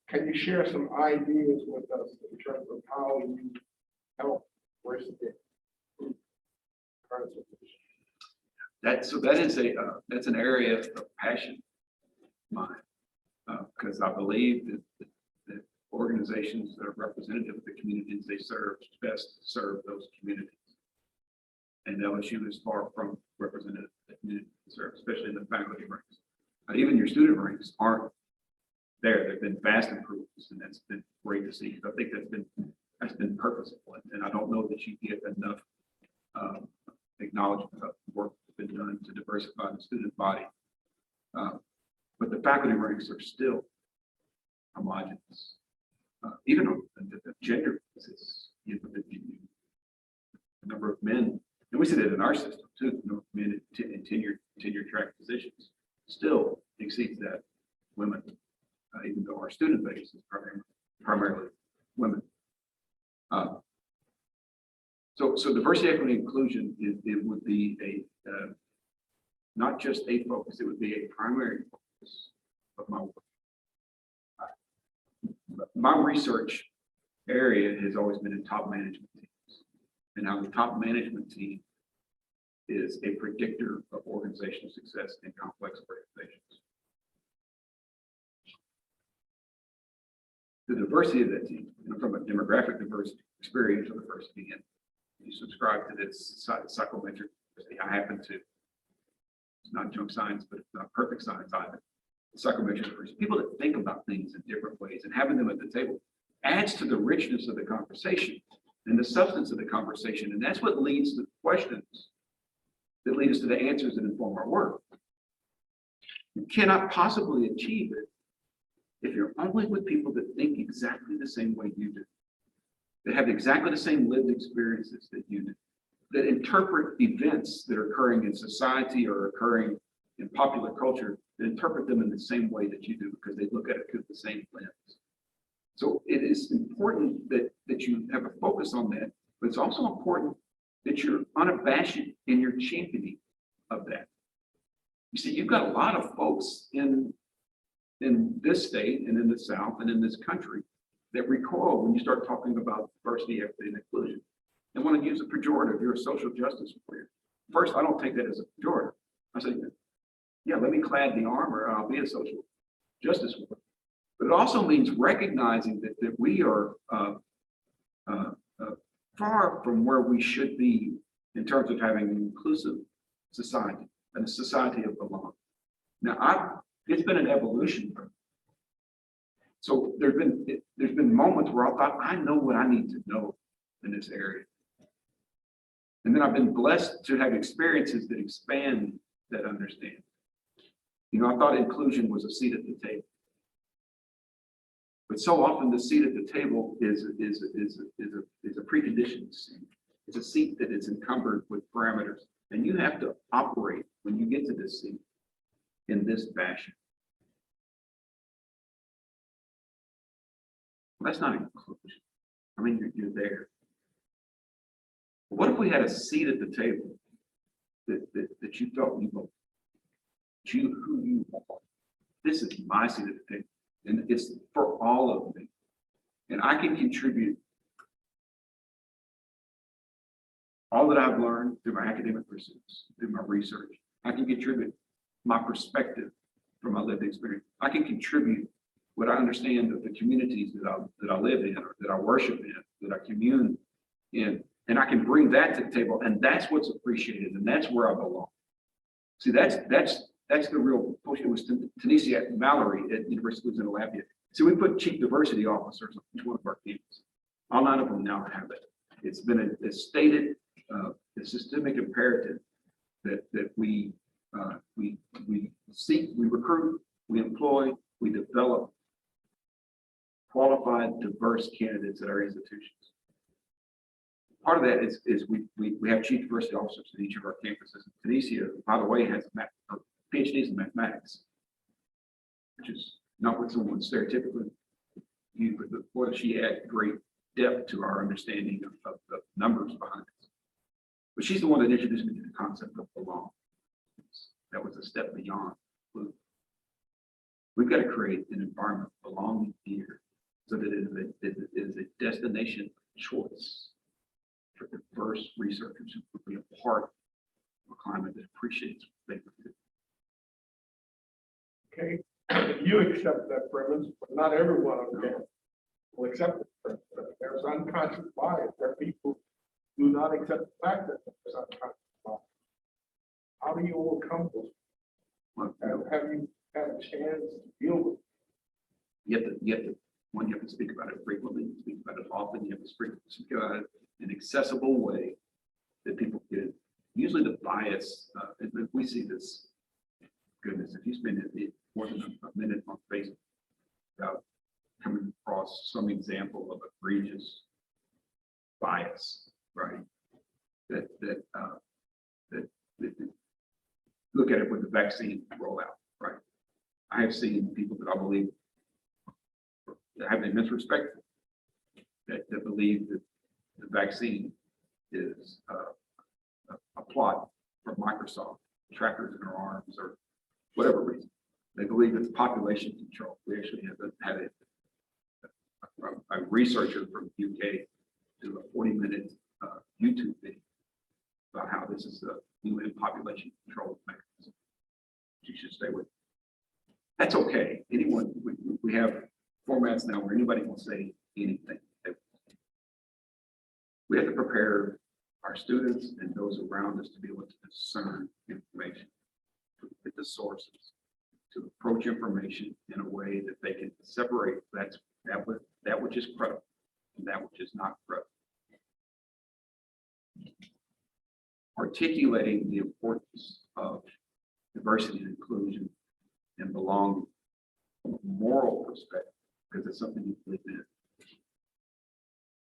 can you share some ideas with us in terms of how you help diversity? That's an area of passion of mine, because I believe that organizations that are representative of the communities they serve best serve those communities. And LSU is far from representative of the community they serve, especially in the faculty ranks. But even your student ranks aren't there. There have been vast improvements, and that's been great to see. I think that's been purposeful, and I don't know that you get enough acknowledgement of the work that's been done to diversify the student body. But the faculty ranks are still homogenous. Even on the gender basis, the number of men, and we see that in our system too, the number of men in tenure track positions still exceeds that women, even though our student base is primarily women. So diversity, equity, inclusion, it would be not just a focus, it would be a primary focus of my work. My research area has always been in top management teams, and how the top management team is a predictor of organizational success in complex organizations. The diversity of that team, from a demographic diversity, experiential diversity, and you subscribe to this psychometric diversity. I happen to, it's not junk science, but it's not perfect science either. Psychometric diversity, people that think about things in different ways and having them at the table adds to the richness of the conversation. and the substance of the conversation. And that's what leads to questions that lead us to the answers that inform our work. You cannot possibly achieve it if you're only with people that think exactly the same way you do, that have exactly the same lived experiences that you do, that interpret events that are occurring in society or occurring in popular culture, that interpret them in the same way that you do because they look at it through the same lens. So it is important that you have a focus on that, but it's also important that you're unabashed in your championing of that. You see, you've got a lot of folks in this state and in the South and in this country that recoil when you start talking about diversity, equity, and inclusion and want to use a pejorative. You're a social justice warrior. First, I don't take that as a pejorative. I say, yeah, let me clad the armor, I'll be a social justice warrior. But it also means recognizing that we are far from where we should be in terms of having an inclusive society and a society of belonging. Now, it's been an evolution. So there's been moments where I thought, I know what I need to know in this area. And then I've been blessed to have experiences that expand that understanding. You know, I thought inclusion was a seat at the table. But so often the seat at the table is a preconditioned seat. It's a seat that is encumbered with parameters. And you have to operate when you get to this seat in this fashion. Well, that's not inclusion. I mean, you're there. What if we had a seat at the table that you felt you belong? Who you are. This is my seat at the table. And it's for all of me. And I can contribute all that I've learned through my academic pursuits, through my research. I can contribute my perspective from my lived experience. I can contribute what I understand of the communities that I live in, or that I worship in, that I commune in. And I can bring that to the table. And that's what's appreciated. And that's where I belong. See, that's the real push. It was Tunisia Mallory at University of Louisiana Lafayette. So we put chief diversity officers on each one of our campuses. All 9 of them now have it. It's been a stated, a systemic imperative that we seek, we recruit, we employ, we develop qualified, diverse candidates at our institutions. Part of that is we have chief diversity officers at each of our campuses. Tunisia, by the way, has PhDs in mathematics, which is not what someone stereotypically viewed, but boy, she adds great depth to our understanding of the numbers behind it. But she's the one that introduced me to the concept of belong. That was a step beyond food. We've got to create an environment of belonging here so that it is a destination of choice for diverse researchers who will be a part of a climate that appreciates what they do. Okay, you accept that premise, but not everyone on campus will accept it. There's unconscious bias. There are people who do not accept the fact that there's unconscious bias. How do you overcome this? Have you had a chance to deal with it? You have to speak about it frequently, speak about it often, you have to speak about it in an accessible way that people get. Usually the bias, and we see this, goodness, if you spend more than a minute on Facebook without coming across some example of egregious bias, right? That look at it with the vaccine rollout, right? I have seen people that I believe that have immense respect for, that believe that the vaccine is a plot from Microsoft, trackers in our arms, or whatever reason. They believe it's population control. We actually have had a researcher from the UK do a 40-minute YouTube video about how this is the UN population control mechanism. You should stay with it. That's okay. Anyone, we have formats now where anybody can say anything. We have to prepare our students and those around us to be able to discern information, to look at the sources, to approach information in a way that they can separate that which is credible and that which is not credible. articulating the importance of diversity and inclusion and belonging from a moral perspective, because it's something you believe in.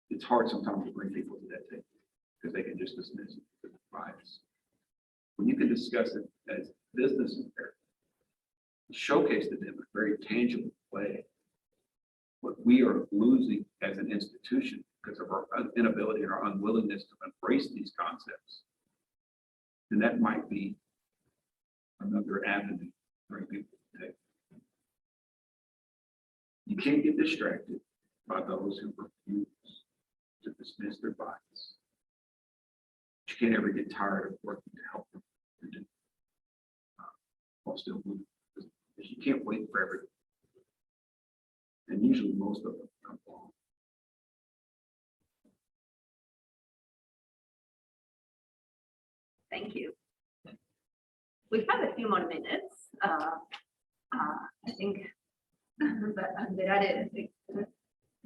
It's hard sometimes to bring people to that table because they can just dismiss it as bias. When you can discuss it as business imperative, showcase to them in a very tangible way what we are losing as an institution because of our inability and our unwillingness to embrace these concepts, then that might be another avenue to bring people to the table. You can't get distracted by those who refuse to dismiss their bias. You can't ever get tired of working to help them to do while still moving. Because you can't wait for everything. And usually most of them come along. Thank you. We have a few more minutes. I think but there are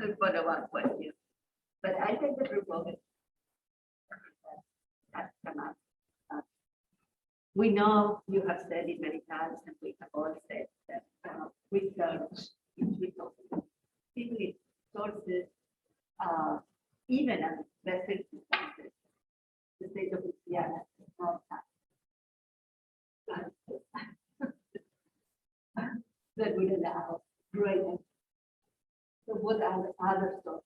a follow-up question. But I think the proposal has come up. We know you have said it many times, and we have all said that research is resources, sources, even as best resources, the state of Louisiana is not that would allow greater. So what are the other sources?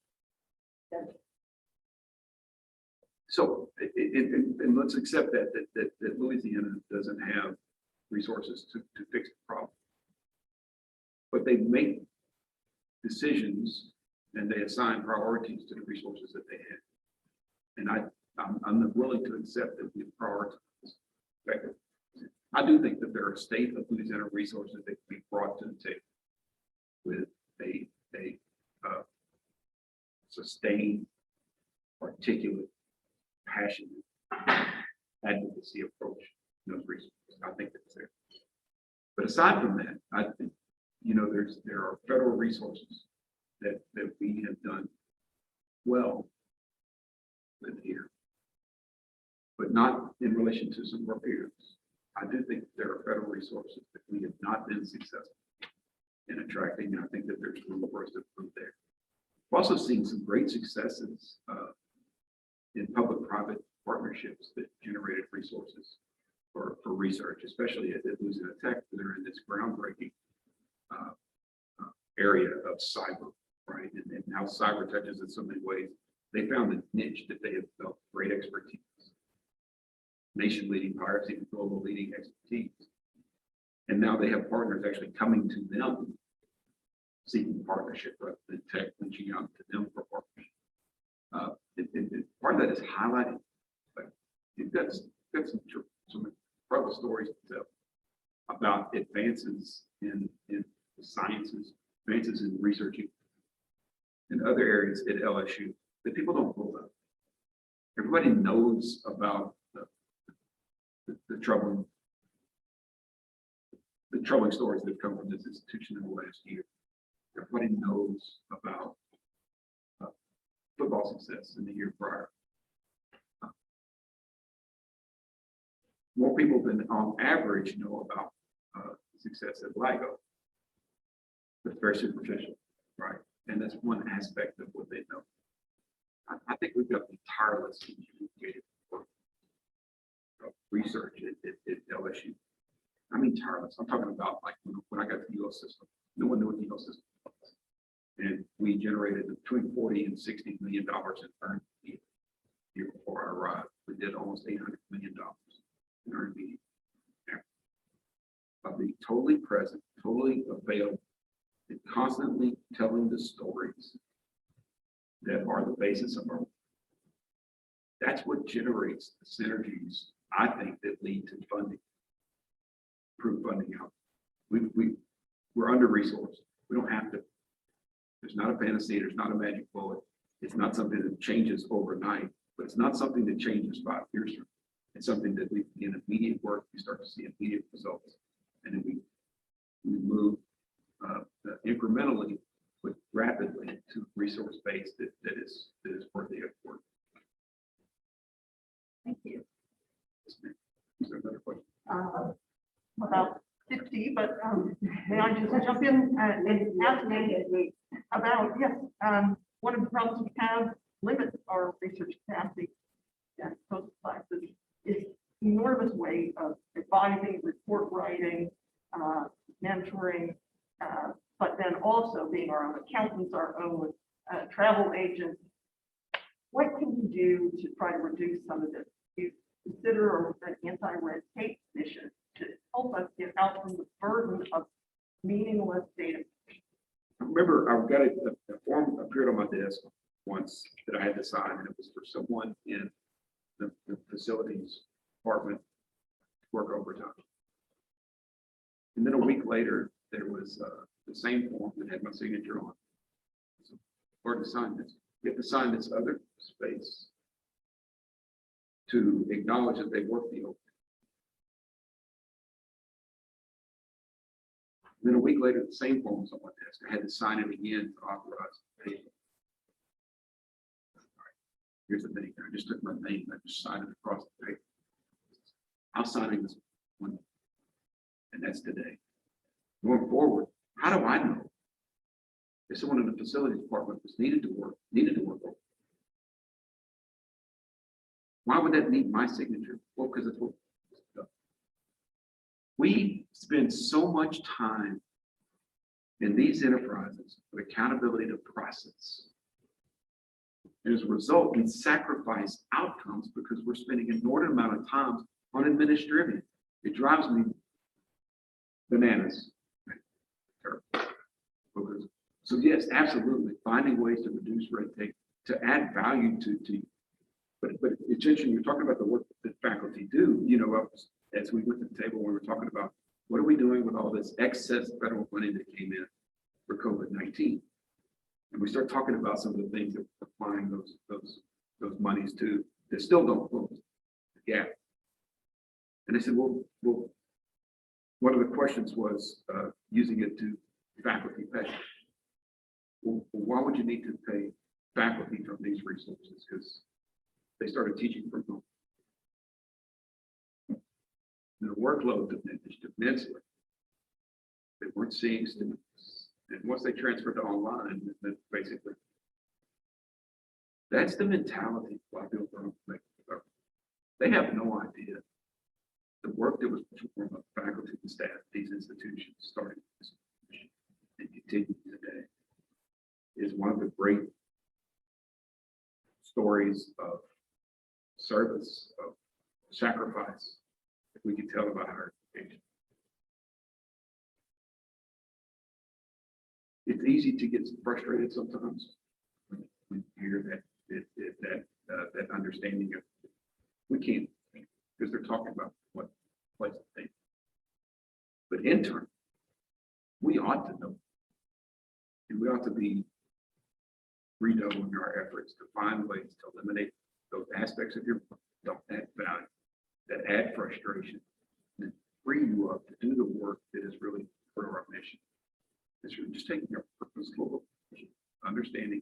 So, and let's accept that Louisiana doesn't have resources to fix the problem. But they make decisions and they assign priorities to the resources that they have. And I'm willing to accept that we prioritize effectively. I do think that there are state of Louisiana resources that can be brought to the table with a sustained, articulate, passionate advocacy approach to those resources. I think that's there. But aside from that, I think, there are federal resources that we have done well with here, but not in relation to some of our peers. I do think there are federal resources that we have not been successful in attracting, and I think that there's room for us to improve there. We've also seen some great successes in public-private partnerships that generated resources for research, especially at Louisiana Tech, that are in this groundbreaking area of cyber, right? And how cyber touches in so many ways. They found a niche that they have developed great expertise, nation-leading piracy and global leading expertise. And now they have partners actually coming to them seeking partnership rather than tech reaching out to them for partnership. Part of that is highlighting, but you've got some incredible stories to tell about advances in the sciences, advances in researching in other areas at LSU that people don't know about. Everybody knows about the troubling stories that have come from this institution in the last year. Everybody knows about football success in the year prior. More people than on average know about success at LIGO. It's very superficial, right? And that's one aspect of what they know. I think we've got the tireless work of research at LSU. I mean tireless. I'm talking about like when I got the UL system, no one knew what the UL system was. And we generated between 40 and 60 $million in earned media. Year before I arrived, we did almost $800 million in earned media. By being totally present, totally available, and constantly telling the stories that are the basis of our work. That's what generates the synergies, I think, that lead to funding, improve funding out. We're under-resourced. We don't have to. There's not a panacea, there's not a magic bullet. It's not something that changes overnight, but it's not something that changes 5 years from now. It's something that we begin immediate work, we start to see immediate results. And then we move incrementally, but rapidly to a resource base that is worthy of work. Thank you. May I just jump in and ask me about, yes, one of the problems we have limits our research capacity at post classes is enormous weight of advising, report writing, mentoring, but then also being our own accountants, our own travel agents. What can you do to try to reduce some of this? You consider an anti-red tape mission to help us get out from the burden of meaningless data. I remember I've got a form appeared on my desk once that I had to sign, and it was for someone in the facilities department to work overtime. And then a week later, there was the same form that had my signature on. So, or to sign this, you have to sign this other space to acknowledge that they worked the overtime. Then a week later, the same form was on my desk. I had to sign it again to authorize the payment. Here's the thing. I just took my name. I just signed it across the paper. I'm signing this one, and that's today. Going forward, how do I know if someone in the facilities department was needed to work over? Why would that need my signature? Well, because it's what we spend so much time in these enterprises with accountability to process. And as a result, we sacrifice outcomes because we're spending an inordinate amount of time on administrative. It drives me bananas. So yes, absolutely, finding ways to reduce red tape, to add value to but it's interesting, you're talking about the work that faculty do, you know, as we went to the table, we were talking about what are we doing with all this excess federal money that came in for COVID-19? And we start talking about some of the things that we're applying those monies to that still don't close the gap. And I said, well, one of the questions was using it to faculty pay. Well, why would you need to pay faculty from these resources? Because they started teaching from home. The workload diminished immensely. They weren't seeing students. And once they transferred to online, then basically, that's the mentality why people don't make it. They have no idea the work that was performed by faculty and staff at these institutions starting and continuing today is one of the great stories of service, of sacrifice that we can tell about higher education. It's easy to get frustrated sometimes when you hear that understanding of we can't, because they're talking about what place to think. But internally, we ought to know, and we ought to be redoubling our efforts to find ways to eliminate those aspects of your work that don't add value, that add frustration, and free you up to do the work that is really for our mission. It's really just taking our purposeful understanding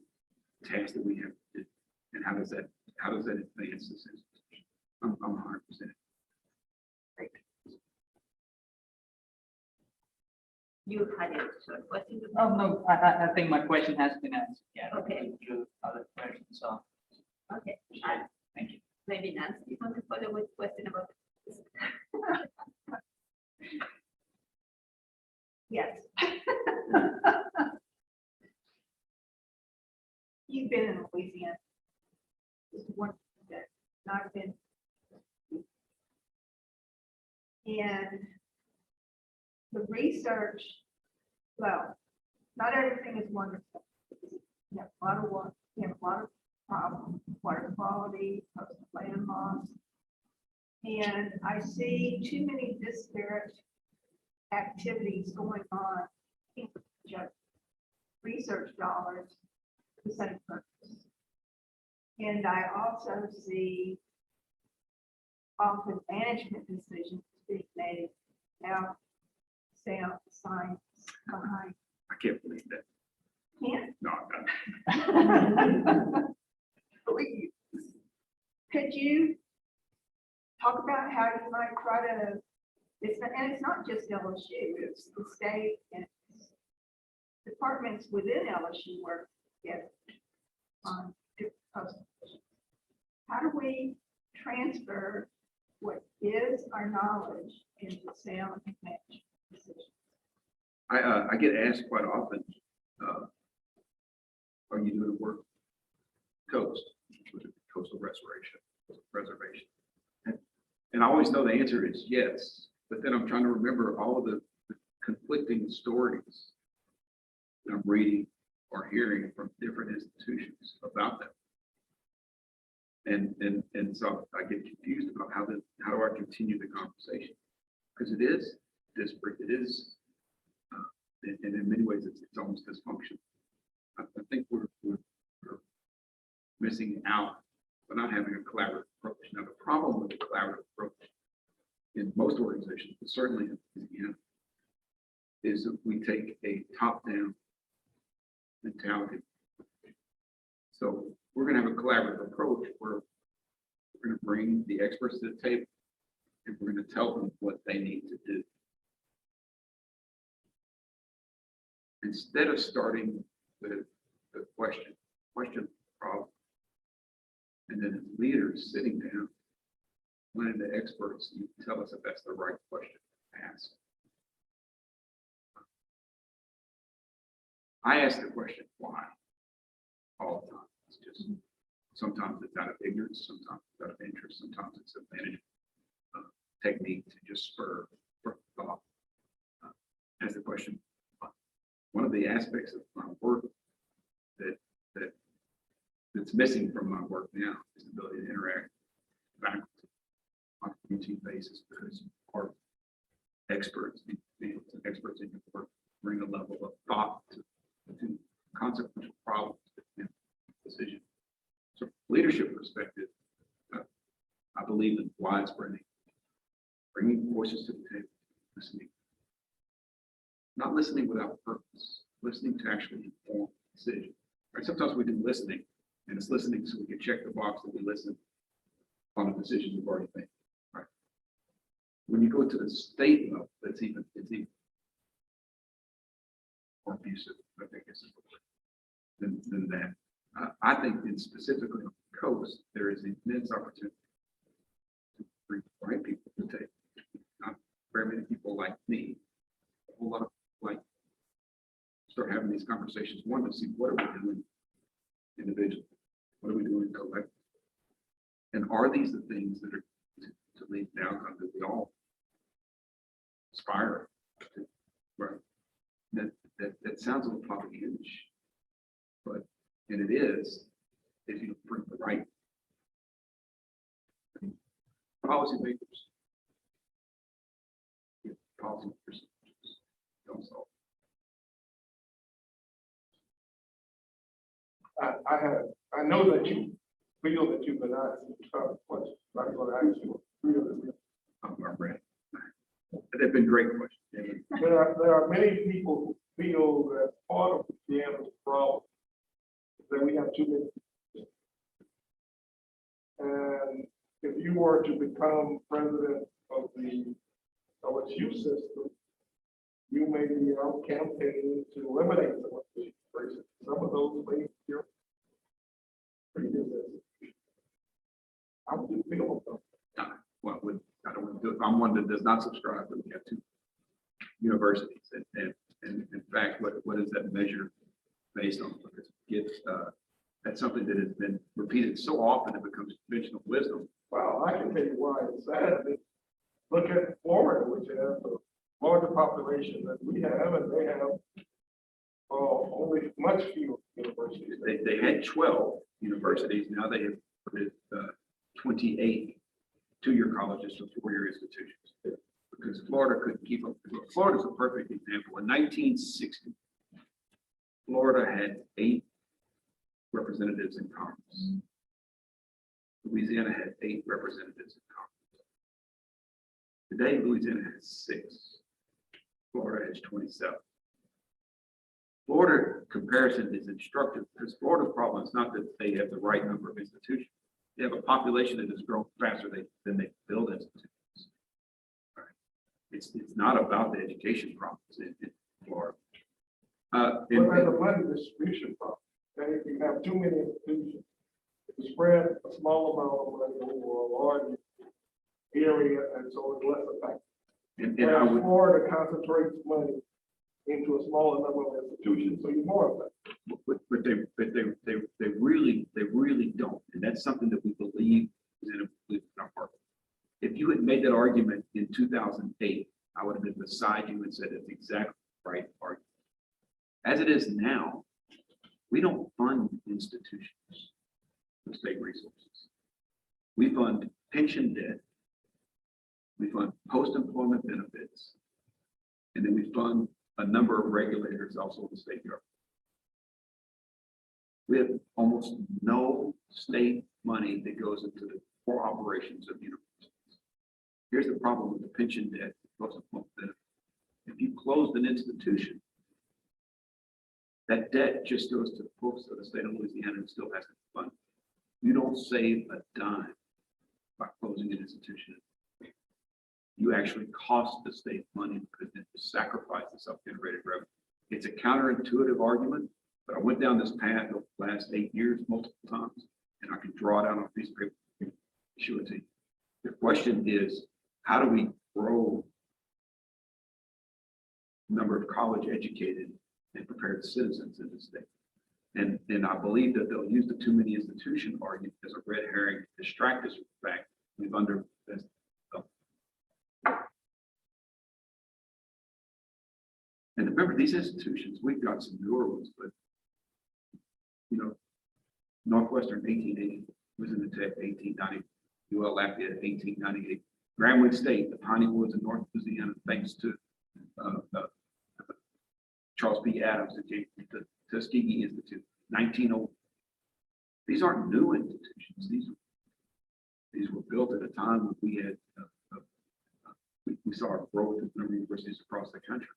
the task that we have to do, and how does that advance this institution? I'm 100%. Great. You had a short question? Oh, no, I think my question has been answered. Yeah. Okay. Other questions, so. Okay. Thank you. Maybe Nancy, you want to follow with a question about this? Yes. You've been in Louisiana. Just one that not been. And the research, well, not everything is wonderful. You have a lot of work, you have a lot of problems, water quality, coastal land loss. And I see too many disparate activities going on in just research dollars for the same purpose. And I also see often management decisions being made now sound science behind. I can't believe that. Can't No, I'm not. believe. Could you talk about how you might try to And it's not just LSU, it's the state and departments within LSU where get on. How do we transfer what is our knowledge into sound management decisions? I get asked quite often, are you doing work coast, coastal preservation? And I always know the answer is yes, but then I'm trying to remember all of the conflicting stories that I'm reading or hearing from different institutions about them. And so I get confused about how do I continue the conversation? Because it is disparate, it is, and in many ways it's almost dysfunctional. I think we're missing out by not having a collaborative approach. Now, the problem with the collaborative approach in most organizations, but certainly in Louisiana, is that we take a top-down mentality. So we're going to have a collaborative approach where we're going to bring the experts to the table and we're going to tell them what they need to do. Instead of starting with the question problem, and then as leaders sitting down, letting the experts tell us if that's the right question to ask. I ask the question, why? All the time. It's just, sometimes it's out of ignorance, sometimes it's out of interest, sometimes it's a management technique to just spur thought. Ask the question, one of the aspects of my work that's missing from my work now is the ability to interact with faculty on a routine basis, because our experts in fields and experts in your work bring a level of thought to consequential problems and decisions. So from a leadership perspective, I believe in widespread bringing voices to the table, listening. Not listening without purpose, listening to actually inform decision. Right? Sometimes we do listening, and it's listening so we can check the box that we listen on a decision we've already made. Right? When you go to the state level, it's even more abusive, I think, than that. I think in specifically on the coast, there is immense opportunity to bring the right people to the table. Not very many people like me, a whole lot of like start having these conversations. One, to see what are we doing individually, what are we doing collectively, and are these the things that are to lead the outcome that we all aspire to? Right? That sounds a little propagandist, but and it is if you bring the right policy makers. Policy makers don't solve. I know that you feel that you've been asked some questions. I'm going to ask you three of them. I'm ready. They've been great questions. There are many people who feel that part of the problem is that we have too many. And if you were to become president of the LSU system, you may be out campaigning to eliminate some of these races. Some of those may be your previous institutions. How do you feel about that? Well, I don't want to do it. I'm one that does not subscribe that we have two universities. And in fact, what is that measure based on? Because that's something that has been repeated so often it becomes conventional wisdom. Well, I can tell you why it's sad. Look at Florida, which has a larger population than we have, and they have only much fewer universities. They had 12 universities. Now they have put it 28 two-year colleges to four-year institutions because Florida couldn't keep up. Florida's a perfect example. In 1960, Florida had 8 representatives in Congress. Louisiana had 8 representatives in Congress. Today, Louisiana has 6. Florida has 27. Florida comparison is instructive because Florida's problem is not that they have the right number of institutions. They have a population that has grown faster than they build institutions. Right. It's not about the education problems in Florida. What about the money distribution problem? And if you have too many institutions, if you spread a small amount of money over a large area, and so it's less effective. and I would, Florida concentrates money into a smaller number of institutions, so you're more effective. but they really don't. And that's something that we believe is in our heart. If you had made that argument in 2008, I would have been beside you and said it's exactly right argument. As it is now, we don't fund institutions with state resources. We fund pension debt. We fund post-employment benefits. And then we fund a number of regulators also in the state government. We have almost no state money that goes into the core operations of universities. Here's the problem with the pension debt, post-employment benefit. If you closed an institution, that debt just goes to the folks of the state of Louisiana and still has to be funded. You don't save a dime by closing an institution. You actually cost the state money because it sacrifices self-generated revenue. It's a counterintuitive argument, but I went down this path over the last 8 years multiple times, and I can draw it out on a piece of paper and show it to you. The question is, how do we grow the number of college educated and prepared citizens in the state? And I believe that they'll use the too many institution argument as a red herring to distract us from the fact we've underinvested. And remember, these institutions, we've got some newer ones, but you know, Northwestern 1880 was in the tech 1890, UL Lafayette 1898, Grambling State, the Piney Woods in North Louisiana, thanks to Charles P. Adams, the Tuskegee Institute, 1900. These aren't new institutions. These were built at a time when we had we saw a growth in number of universities across the country.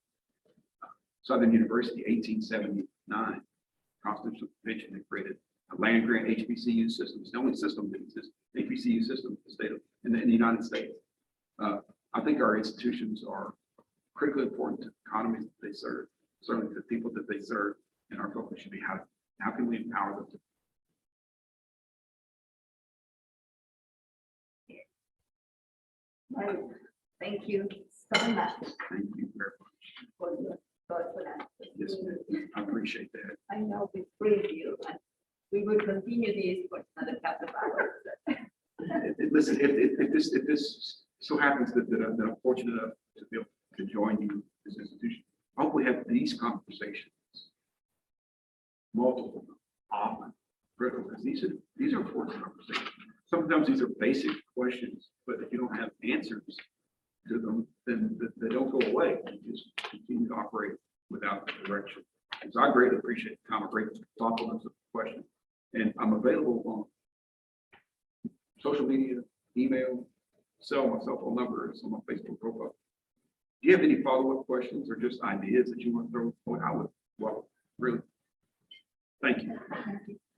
Southern University, 1879, Constitutional Convention, they created a land grant HBCU system. It's the only system that exists, HBCU system in the state of in the United States. I think our institutions are critically important to the economies that they serve, certainly to the people that they serve, and our focus should be how can we empower them to. Right. Thank you so much Thank you very much. for your thoughtful answers. Yes, ma'am. I appreciate that. I know we praise you, and we will continue this for another couple of hours. Listen, if this so happens that I'm fortunate enough to be able to join you in this institution, I hope we have these conversations multiple, often, critical, because these are important conversations. Sometimes these are basic questions, but if you don't have answers to them, then they don't go away. You just continue to operate without direction. And so I greatly appreciate the time, a great thoughtfulness of the question. And I'm available on social media, email, my cell phone number is on my Facebook profile. Do you have any follow-up questions or just ideas that you want to throw forward? I would, well, really. Thank you.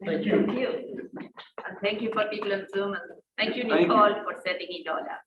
Thank you. And thank you for people on Zoom, and thank you, Nicole, for setting it all up.